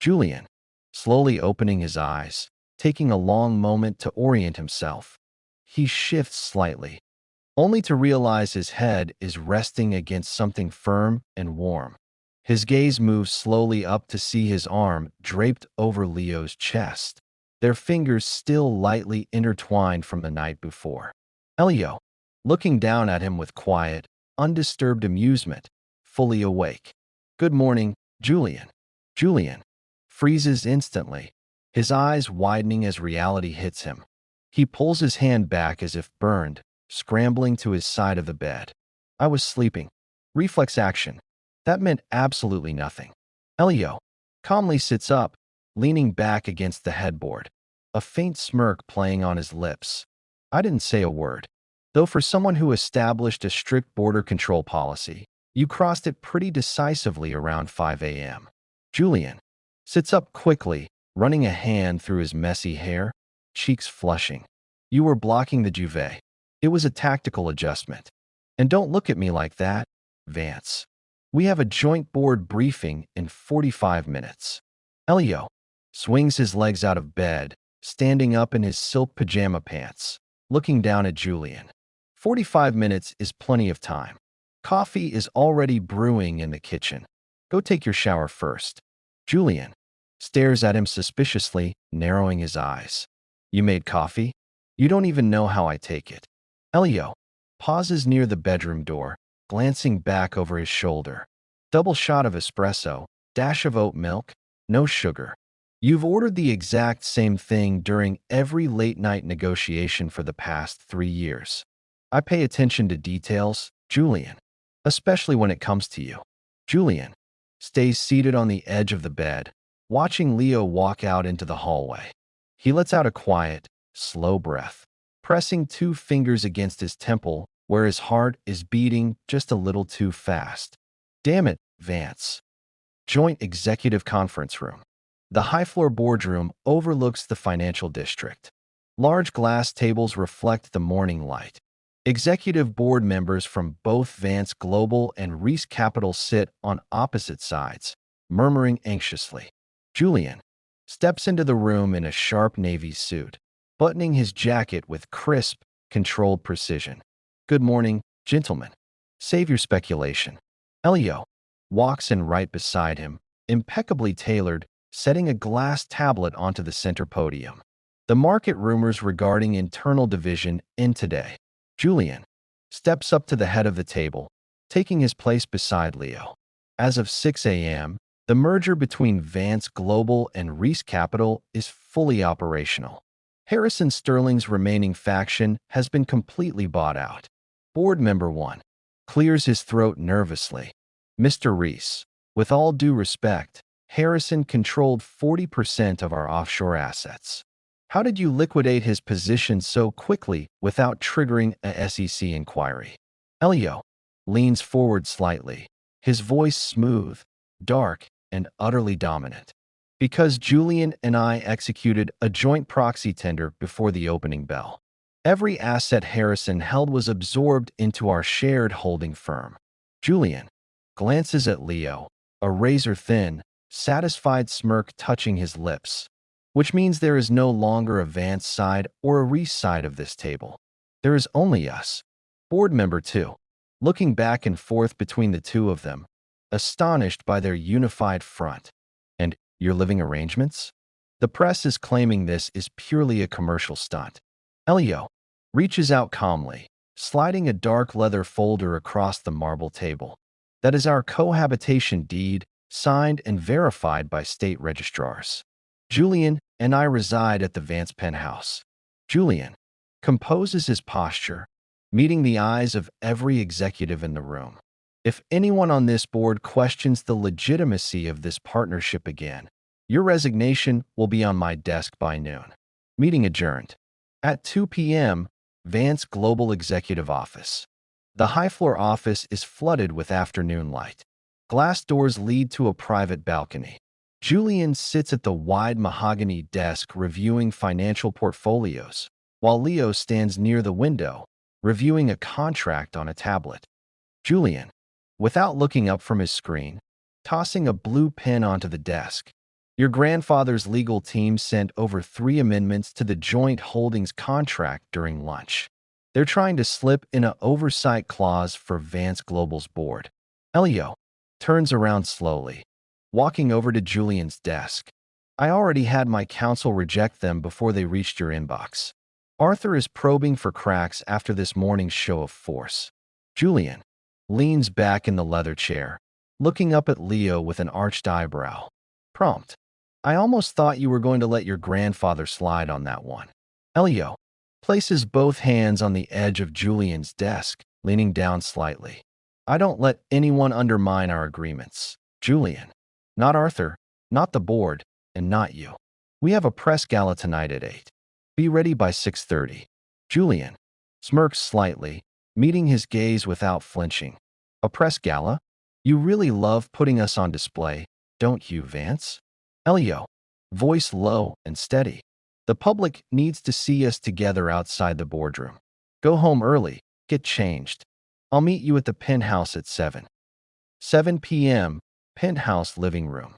Julian, slowly opening his eyes, taking a long moment to orient himself. He shifts slightly, only to realize his head is resting against something firm and warm. His gaze moves slowly up to see his arm draped over Leo's chest, their fingers still lightly intertwined from the night before. Leo, looking down at him with quiet, undisturbed amusement, fully awake. Good morning, Julian. Julian freezes instantly, his eyes widening as reality hits him. He pulls his hand back as if burned, scrambling to his side of the bed. I was sleeping. Reflex action. That meant absolutely nothing. Leo calmly sits up, leaning back against the headboard, a faint smirk playing on his lips. I didn't say a word. Though for someone who established a strict border control policy, you crossed it pretty decisively around 5 a.m. Julian sits up quickly, running a hand through his messy hair, cheeks flushing. You were blocking the duvet. It was a tactical adjustment. And don't look at me like that, Vance. We have a joint board briefing in 45 minutes. Leo swings his legs out of bed, standing up in his silk pajama pants, looking down at Julian. 45 minutes is plenty of time. Coffee is already brewing in the kitchen. Go take your shower first. Julian stares at him suspiciously, narrowing his eyes. You made coffee? You don't even know how I take it. Leo pauses near the bedroom door, glancing back over his shoulder. Double shot of espresso, dash of oat milk, no sugar. You've ordered the exact same thing during every late-night negotiation for the past 3 years. I pay attention to details, Julian, especially when it comes to you. Julian stays seated on the edge of the bed, watching Leo walk out into the hallway. He lets out a quiet, slow breath, pressing 2 fingers against his temple where his heart is beating just a little too fast. Damn it, Vance. Joint Executive Conference Room. The high-floor boardroom overlooks the financial district. Large glass tables reflect the morning light. Executive board members from both Vance Global and Rhys Capital sit on opposite sides, murmuring anxiously. Julian steps into the room in a sharp navy suit, buttoning his jacket with crisp, controlled precision. Good morning, gentlemen. Save your speculation. Leo walks in right beside him, impeccably tailored, setting a glass tablet onto the center podium. The market rumors regarding internal division in today. Julian steps up to the head of the table, taking his place beside Leo. As of 6 a.m., the merger between Vance Global and Rhys Capital is fully operational. Harrison Sterling's remaining faction has been completely bought out. Board member 1 clears his throat nervously. Mr. Rhys, with all due respect, Harrison controlled 40% of our offshore assets. How did you liquidate his position so quickly without triggering a SEC inquiry? Leo leans forward slightly, his voice smooth, dark, and utterly dominant. Because Julian and I executed a joint proxy tender before the opening bell. Every asset Harrison held was absorbed into our shared holding firm. Julian glances at Leo, a razor-thin, satisfied smirk touching his lips, which means there is no longer a Vance side or a Rhys side of this table. There is only us. Board member 2, looking back and forth between the two of them, astonished by their unified front. And your living arrangements? The press is claiming this is purely a commercial stunt. Leo reaches out calmly, sliding a dark leather folder across the marble table. That is our cohabitation deed, signed and verified by state registrars. Julian and I reside at the Vance Penthouse. Julian composes his posture, meeting the eyes of every executive in the room. If anyone on this board questions the legitimacy of this partnership again, your resignation will be on my desk by noon. Meeting adjourned. At 2 p.m., Vance Global Executive Office. The high-floor office is flooded with afternoon light. Glass doors lead to a private balcony. Julian sits at the wide mahogany desk reviewing financial portfolios, while Leo stands near the window, reviewing a contract on a tablet. Julian, without looking up from his screen, tossing a blue pen onto the desk. Your grandfather's legal team sent over 3 amendments to the joint holdings contract during lunch. They're trying to slip in an oversight clause for Vance Global's board. Leo turns around slowly, walking over to Julian's desk. I already had my counsel reject them before they reached your inbox. Arthur is probing for cracks after this morning's show of force. Julian leans back in the leather chair, looking up at Leo with an arched eyebrow. Prompt. I almost thought you were going to let your grandfather slide on that one. Leo places both hands on the edge of Julian's desk, leaning down slightly. I don't let anyone undermine our agreements. Julian. Not Arthur, not the board, and not you. We have a press gala tonight at 8. Be ready by 6:30. Julian smirks slightly, meeting his gaze without flinching. A press gala? You really love putting us on display, don't you, Vance? Leo, voice low and steady. The public needs to see us together outside the boardroom. Go home early, get changed. I'll meet you at the Penthouse at 7. 7 p.m., Penthouse living room.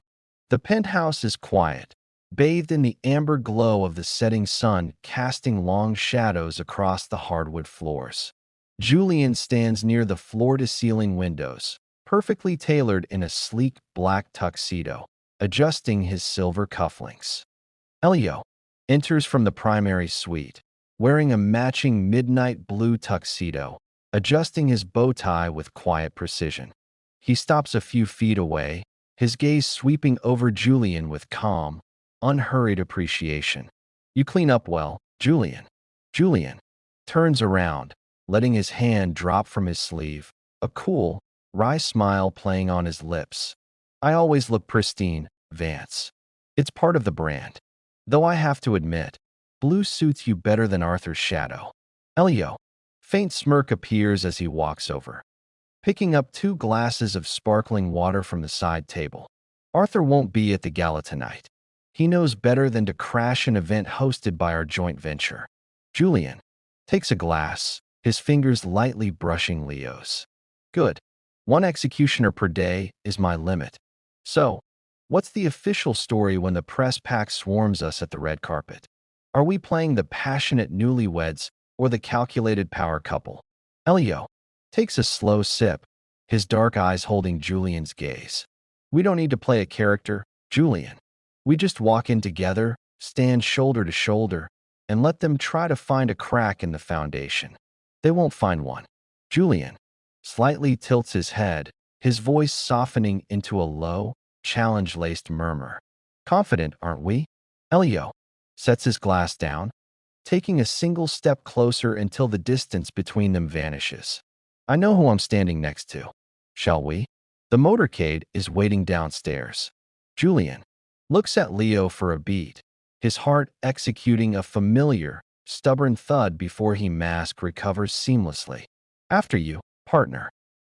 The Penthouse is quiet, bathed in the amber glow of the setting sun casting long shadows across the hardwood floors. Julian stands near the floor-to-ceiling windows, perfectly tailored in a sleek black tuxedo, adjusting his silver cufflinks. Leo enters from the primary suite, wearing a matching midnight blue tuxedo, adjusting his bow tie with quiet precision. He stops a few feet away, his gaze sweeping over Julian with calm, unhurried appreciation. You clean up well, Julian. Julian turns around, letting his hand drop from his sleeve, a cool, wry smile playing on his lips. I always look pristine, Vance. It's part of the brand. Though I have to admit, blue suits you better than Arthur's shadow. Leo. Faint smirk appears as he walks over, picking up 2 glasses of sparkling water from the side table. Arthur won't be at the gala tonight. He knows better than to crash an event hosted by our joint venture. Julian takes a glass, his fingers lightly brushing Leo's. Good. 1 executioner per day is my limit. So, what's the official story when the press pack swarms us at the red carpet? Are we playing the passionate newlyweds or the calculated power couple? Leo takes a slow sip, his dark eyes holding Julian's gaze. We don't need to play a character, Julian. We just walk in together, stand shoulder to shoulder, and let them try to find a crack in the foundation. They won't find one. Julian slightly tilts his head, his voice softening into a low, challenge-laced murmur. Confident, aren't we? Leo sets his glass down, taking a single step closer until the distance between them vanishes. I know who I'm standing next to. Shall we? The motorcade is waiting downstairs. Julian looks at Leo for a beat, his heart executing a familiar, stubborn thud before he mask recovers seamlessly. After you, partner.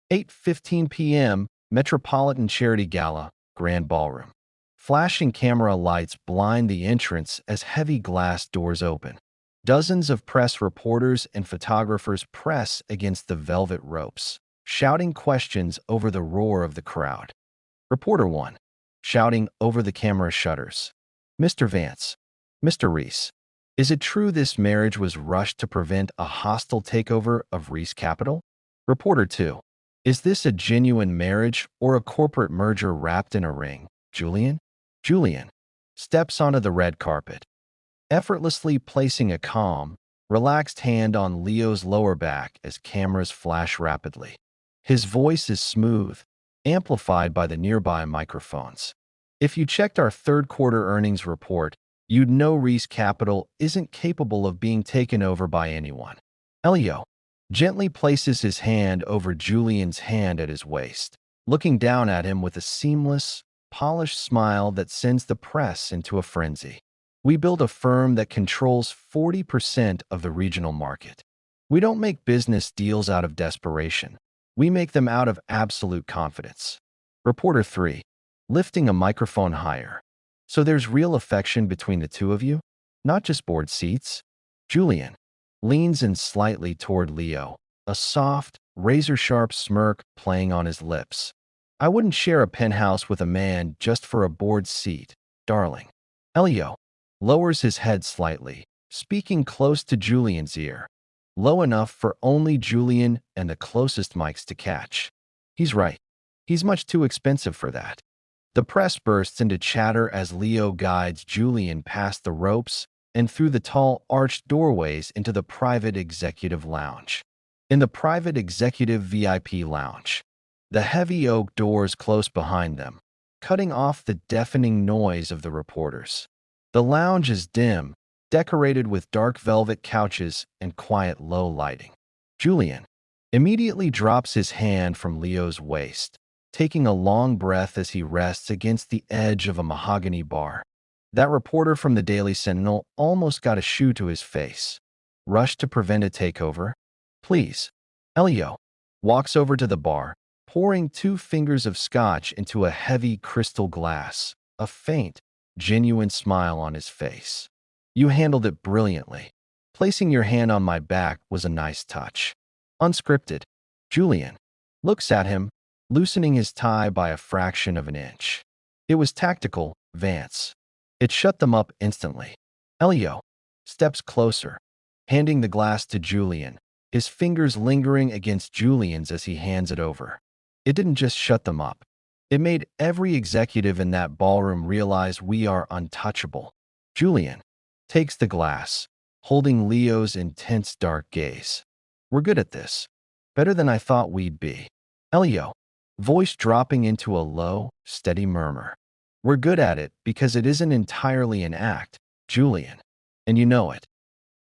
8:15 p.m., Metropolitan Charity Gala, Grand Ballroom. Flashing camera lights blind the entrance as heavy glass doors open. Dozens of press reporters and photographers press against the velvet ropes, shouting questions over the roar of the crowd. Reporter 1, shouting over the camera shutters. Mr. Vance, Mr. Rhys, is it true this marriage was rushed to prevent a hostile takeover of Rhys Capital? Reporter 2, is this a genuine marriage or a corporate merger wrapped in a ring? Julian? Julian steps onto the red carpet, effortlessly placing a calm, relaxed hand on Leo's lower back as cameras flash rapidly. His voice is smooth, amplified by the nearby microphones. If you checked our third-quarter earnings report, you'd know Rhys Capital isn't capable of being taken over by anyone. Leo gently places his hand over Julian's hand at his waist, looking down at him with a seamless, polished smile that sends the press into a frenzy. We build a firm that controls 40% of the regional market. We don't make business deals out of desperation. We make them out of absolute confidence. Reporter 3, lifting a microphone higher. So there's real affection between the two of you? Not just board seats? Julian leans in slightly toward Leo, a soft, razor-sharp smirk playing on his lips. I wouldn't share a penthouse with a man just for a board seat, darling. Leo lowers his head slightly, speaking close to Julian's ear, low enough for only Julian and the closest mics to catch. He's right. He's much too expensive for that. The press bursts into chatter as Leo guides Julian past the ropes and through the tall arched doorways into the private executive lounge. In the private executive VIP lounge, the heavy oak doors close behind them, cutting off the deafening noise of the reporters. The lounge is dim, decorated with dark velvet couches and quiet low lighting. Julian immediately drops his hand from Leo's waist, taking a long breath as he rests against the edge of a mahogany bar. That reporter from the Daily Sentinel almost got a shoe to his face. Rushed to prevent a takeover? Please. Leo walks over to the bar, pouring 2 fingers of scotch into a heavy crystal glass, a faint, genuine smile on his face. You handled it brilliantly. Placing your hand on my back was a nice touch. Unscripted. Julian looks at him, loosening his tie by a fraction of an inch. It was tactical, Vance. It shut them up instantly. Leo steps closer, handing the glass to Julian, his fingers lingering against Julian's as he hands it over. It didn't just shut them up. It made every executive in that ballroom realize we are untouchable. Julian takes the glass, holding Leo's intense dark gaze. We're good at this. Better than I thought we'd be. Leo, voice dropping into a low, steady murmur. We're good at it because it isn't entirely an act, Julian. And you know it.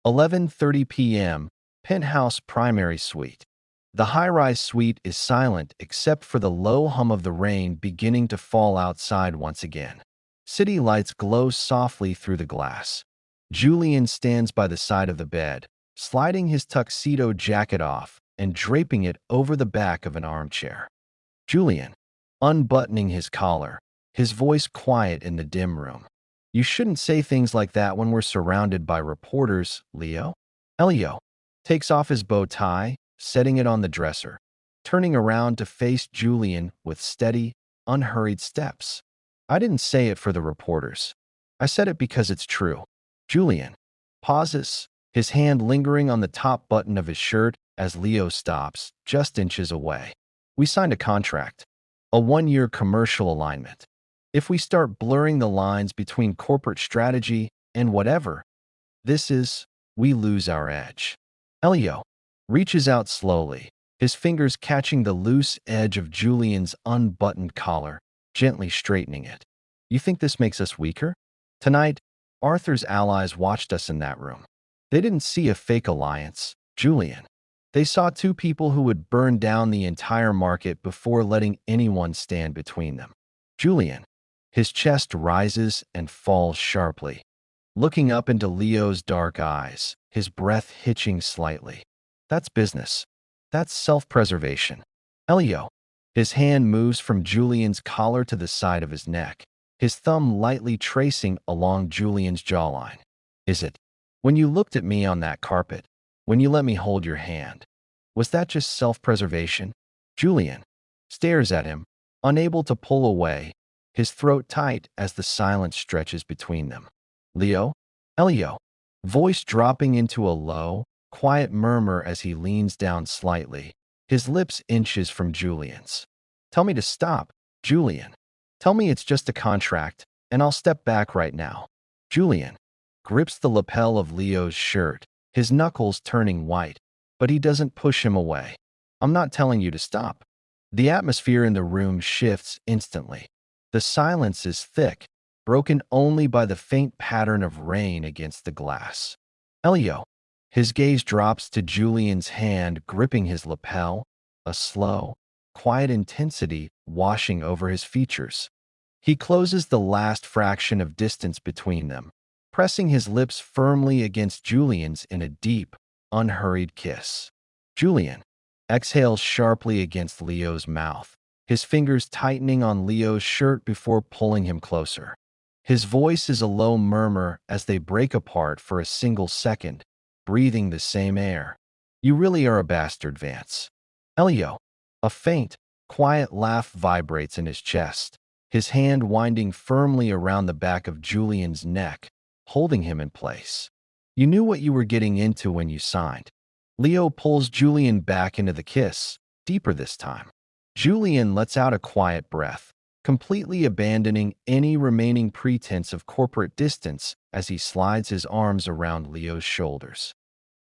11:30 p.m., Penthouse Primary Suite. The high-rise suite is silent except for the low hum of the rain beginning to fall outside once again. City lights glow softly through the glass. Julian stands by the side of the bed, sliding his tuxedo jacket off and draping it over the back of an armchair. Julian, unbuttoning his collar, his voice quiet in the dim room. You shouldn't say things like that when we're surrounded by reporters, Leo. Leo takes off his bow tie, setting it on the dresser, turning around to face Julian with steady, unhurried steps. I didn't say it for the reporters. I said it because it's true. Julian pauses, his hand lingering on the top button of his shirt as Leo stops, just inches away. We signed a contract, a 1-year commercial alignment. If we start blurring the lines between corporate strategy and whatever we lose our edge. Leo reaches out slowly, his fingers catching the loose edge of Julian's unbuttoned collar, gently straightening it. You think this makes us weaker? Tonight, Arthur's allies watched us in that room. They didn't see a fake alliance, Julian. They saw 2 people who would burn down the entire market before letting anyone stand between them. Julian, his chest rises and falls sharply, looking up into Leo's dark eyes, his breath hitching slightly. That's business. That's self-preservation. Leo, his hand moves from Julian's collar to the side of his neck, his thumb lightly tracing along Julian's jawline. Is it? When you looked at me on that carpet, when you let me hold your hand, was that just self-preservation? Julian stares at him, unable to pull away, his throat tight as the silence stretches between them. Leo? Voice dropping into a low, quiet murmur as he leans down slightly, his lips inches from Julian's. Tell me to stop, Julian. Tell me it's just a contract, and I'll step back right now. Julian grips the lapel of Leo's shirt, his knuckles turning white, but he doesn't push him away. I'm not telling you to stop. The atmosphere in the room shifts instantly. The silence is thick, broken only by the faint pattern of rain against the glass. Leo, His gaze drops to Julian's hand gripping his lapel, a slow, quiet intensity washing over his features. He closes the last fraction of distance between them, pressing his lips firmly against Julian's in a deep, unhurried kiss. Julian exhales sharply against Leo's mouth, his fingers tightening on Leo's shirt before pulling him closer. His voice is a low murmur as they break apart for a single second, breathing the same air. You really are a bastard, Vance. Leo. A faint, quiet laugh vibrates in his chest, his hand winding firmly around the back of Julian's neck, holding him in place. You knew what you were getting into when you signed. Leo pulls Julian back into the kiss, deeper this time. Julian lets out a quiet breath, completely abandoning any remaining pretense of corporate distance as he slides his arms around Leo's shoulders.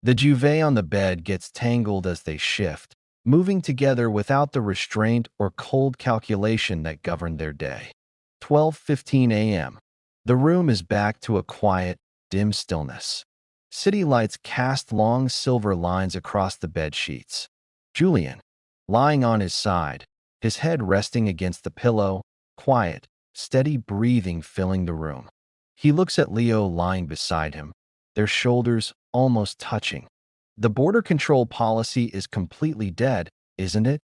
The duvet on the bed gets tangled as they shift, moving together without the restraint or cold calculation that governed their day. 12:15 a.m. The room is back to a quiet, dim stillness. City lights cast long silver lines across the bed sheets. Julian, lying on his side, his head resting against the pillow, quiet, steady breathing filling the room. He looks at Leo lying beside him, their shoulders almost touching. The border control policy is completely dead, isn't it?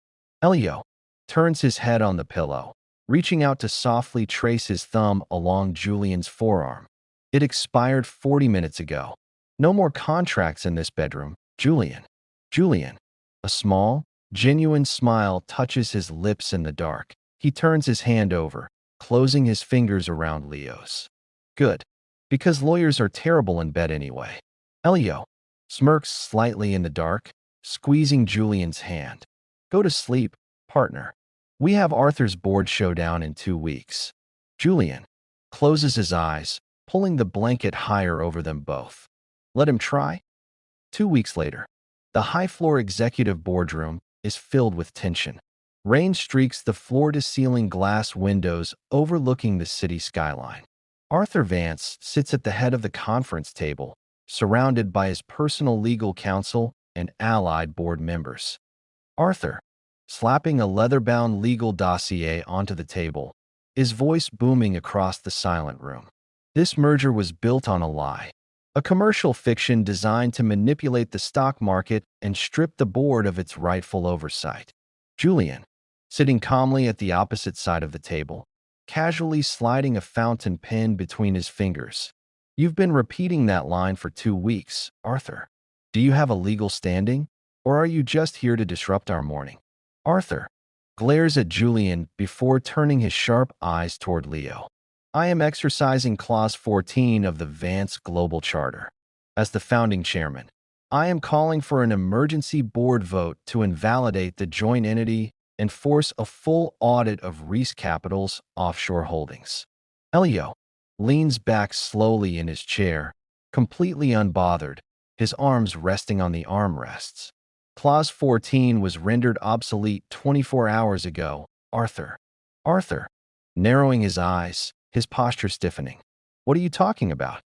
Leo turns his head on the pillow, reaching out to softly trace his thumb along Julian's forearm. It expired 40 minutes ago. No more contracts in this bedroom, Julian. Julian. A small, genuine smile touches his lips in the dark. He turns his hand over, closing his fingers around Leo's. Good. Because lawyers are terrible in bed anyway. Leo smirks slightly in the dark, squeezing Julian's hand. Go to sleep, partner. We have Arthur's board showdown in 2 weeks. Julian closes his eyes, pulling the blanket higher over them both. Let him try. 2 weeks later, the high-floor executive boardroom is filled with tension. Rain streaks the floor-to-ceiling glass windows overlooking the city skyline. Arthur Vance sits at the head of the conference table, surrounded by his personal legal counsel and allied board members. Arthur, slapping a leather-bound legal dossier onto the table, his voice booming across the silent room. This merger was built on a lie, a commercial fiction designed to manipulate the stock market and strip the board of its rightful oversight. Julian, sitting calmly at the opposite side of the table, casually sliding a fountain pen between his fingers. You've been repeating that line for 2 weeks, Arthur. Do you have a legal standing, or are you just here to disrupt our morning? Arthur glares at Julian before turning his sharp eyes toward Leo. I am exercising Clause 14 of the Vance Global Charter. As the founding chairman, I am calling for an emergency board vote to invalidate the joint entity and force a full audit of Rhys Capital's offshore holdings. Leo leans back slowly in his chair, completely unbothered, his arms resting on the armrests. Clause 14 was rendered obsolete 24 hours ago, Arthur. Arthur, narrowing his eyes, his posture stiffening. What are you talking about?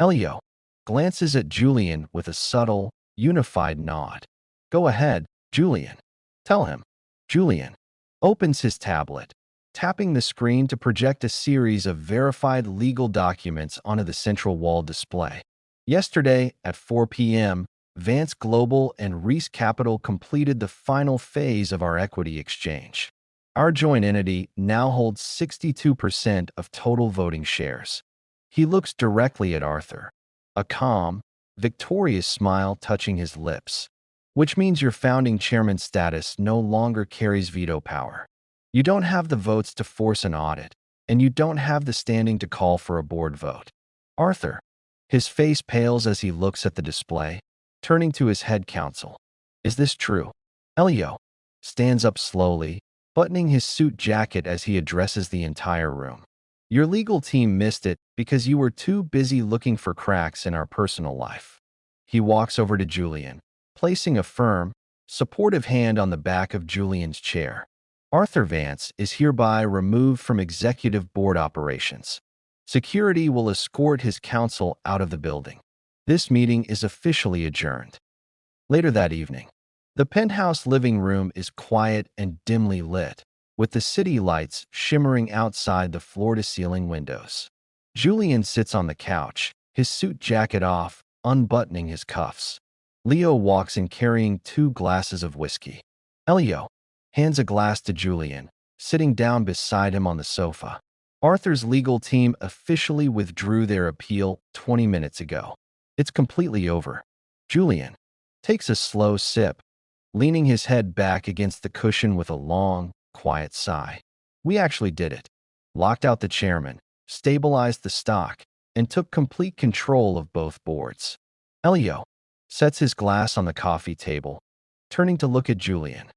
Leo glances at Julian with a subtle, unified nod. Go ahead, Julian. Tell him. Julian opens his tablet, tapping the screen to project a series of verified legal documents onto the central wall display. Yesterday, at 4 p.m., Vance Global and Rhys Capital completed the final phase of our equity exchange. Our joint entity now holds 62% of total voting shares. He looks directly at Arthur, a calm, victorious smile touching his lips, which means your founding chairman status no longer carries veto power. You don't have the votes to force an audit, and you don't have the standing to call for a board vote. Arthur, his face pales as he looks at the display, turning to his head counsel. Is this true? Leo stands up slowly, buttoning his suit jacket as he addresses the entire room. Your legal team missed it because you were too busy looking for cracks in our personal life. He walks over to Julian, placing a firm, supportive hand on the back of Julian's chair. Arthur Vance is hereby removed from executive board operations. Security will escort his counsel out of the building. This meeting is officially adjourned. Later that evening, the penthouse living room is quiet and dimly lit, with the city lights shimmering outside the floor-to-ceiling windows. Julian sits on the couch, his suit jacket off, unbuttoning his cuffs. Leo walks in carrying 2 glasses of whiskey. Leo hands a glass to Julian, sitting down beside him on the sofa. Arthur's legal team officially withdrew their appeal 20 minutes ago. It's completely over. Julian takes a slow sip, leaning his head back against the cushion with a long, quiet sigh. We actually did it. Locked out the chairman, stabilized the stock, and took complete control of both boards. Leo sets his glass on the coffee table, turning to look at Julian.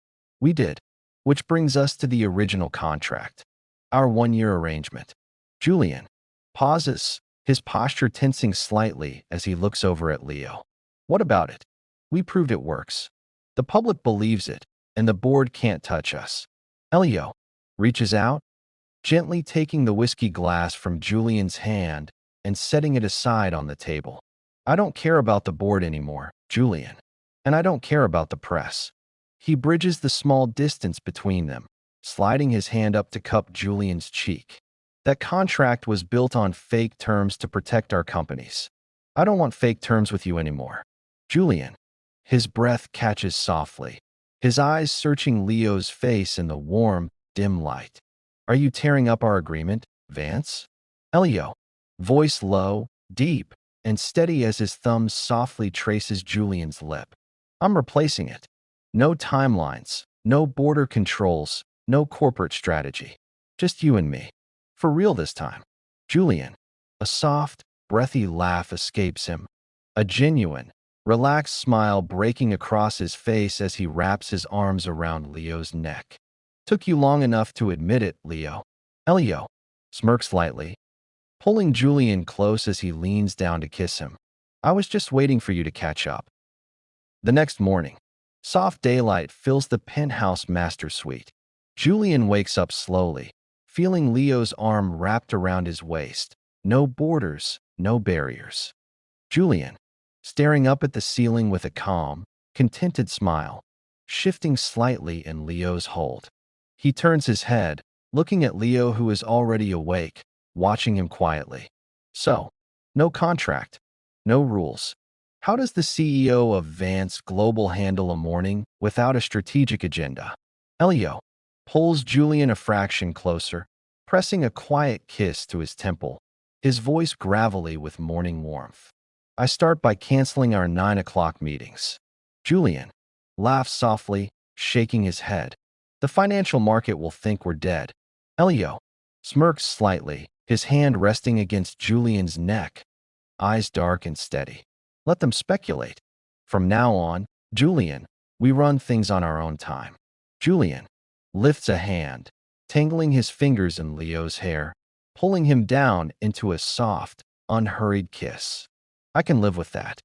We did, which brings us to the original contract, our 1-year arrangement. Julian pauses, his posture tensing slightly as he looks over at Leo. What about it? We proved it works. The public believes it, and the board can't touch us. Leo reaches out, gently taking the whiskey glass from Julian's hand and setting it aside on the table. I don't care about the board anymore, Julian. And I don't care about the press. He bridges the small distance between them, sliding his hand up to cup Julian's cheek. That contract was built on fake terms to protect our companies. I don't want fake terms with you anymore. Julian. His breath catches softly, his eyes searching Leo's face in the warm, dim light. Are you tearing up our agreement, Vance? Leo, voice low, deep, and steady as his thumb softly traces Julian's lip. I'm replacing it. No timelines, no border controls, no corporate strategy. Just you and me. For real this time. Julian. A soft, breathy laugh escapes him. A genuine, relaxed smile breaking across his face as he wraps his arms around Leo's neck. Took you long enough to admit it, Leo. Leo smirks slightly, pulling Julian close as he leans down to kiss him. I was just waiting for you to catch up. The next morning, soft daylight fills the penthouse master suite. Julian wakes up slowly, feeling Leo's arm wrapped around his waist. No borders, no barriers. Julian, staring up at the ceiling with a calm, contented smile, shifting slightly in Leo's hold. He turns his head, looking at Leo, who is already awake, watching him quietly. So, no contract, no rules. How does the CEO of Vance Global handle a morning without a strategic agenda? Leo pulls Julian a fraction closer, pressing a quiet kiss to his temple, his voice gravelly with morning warmth. I start by canceling our 9 o'clock meetings. Julian laughs softly, shaking his head. The financial market will think we're dead. Leo smirks slightly, his hand resting against Julian's neck, eyes dark and steady. Let them speculate. From now on, Julian, we run things on our own time. Julian lifts a hand, tangling his fingers in Leo's hair, pulling him down into a soft, unhurried kiss. I can live with that.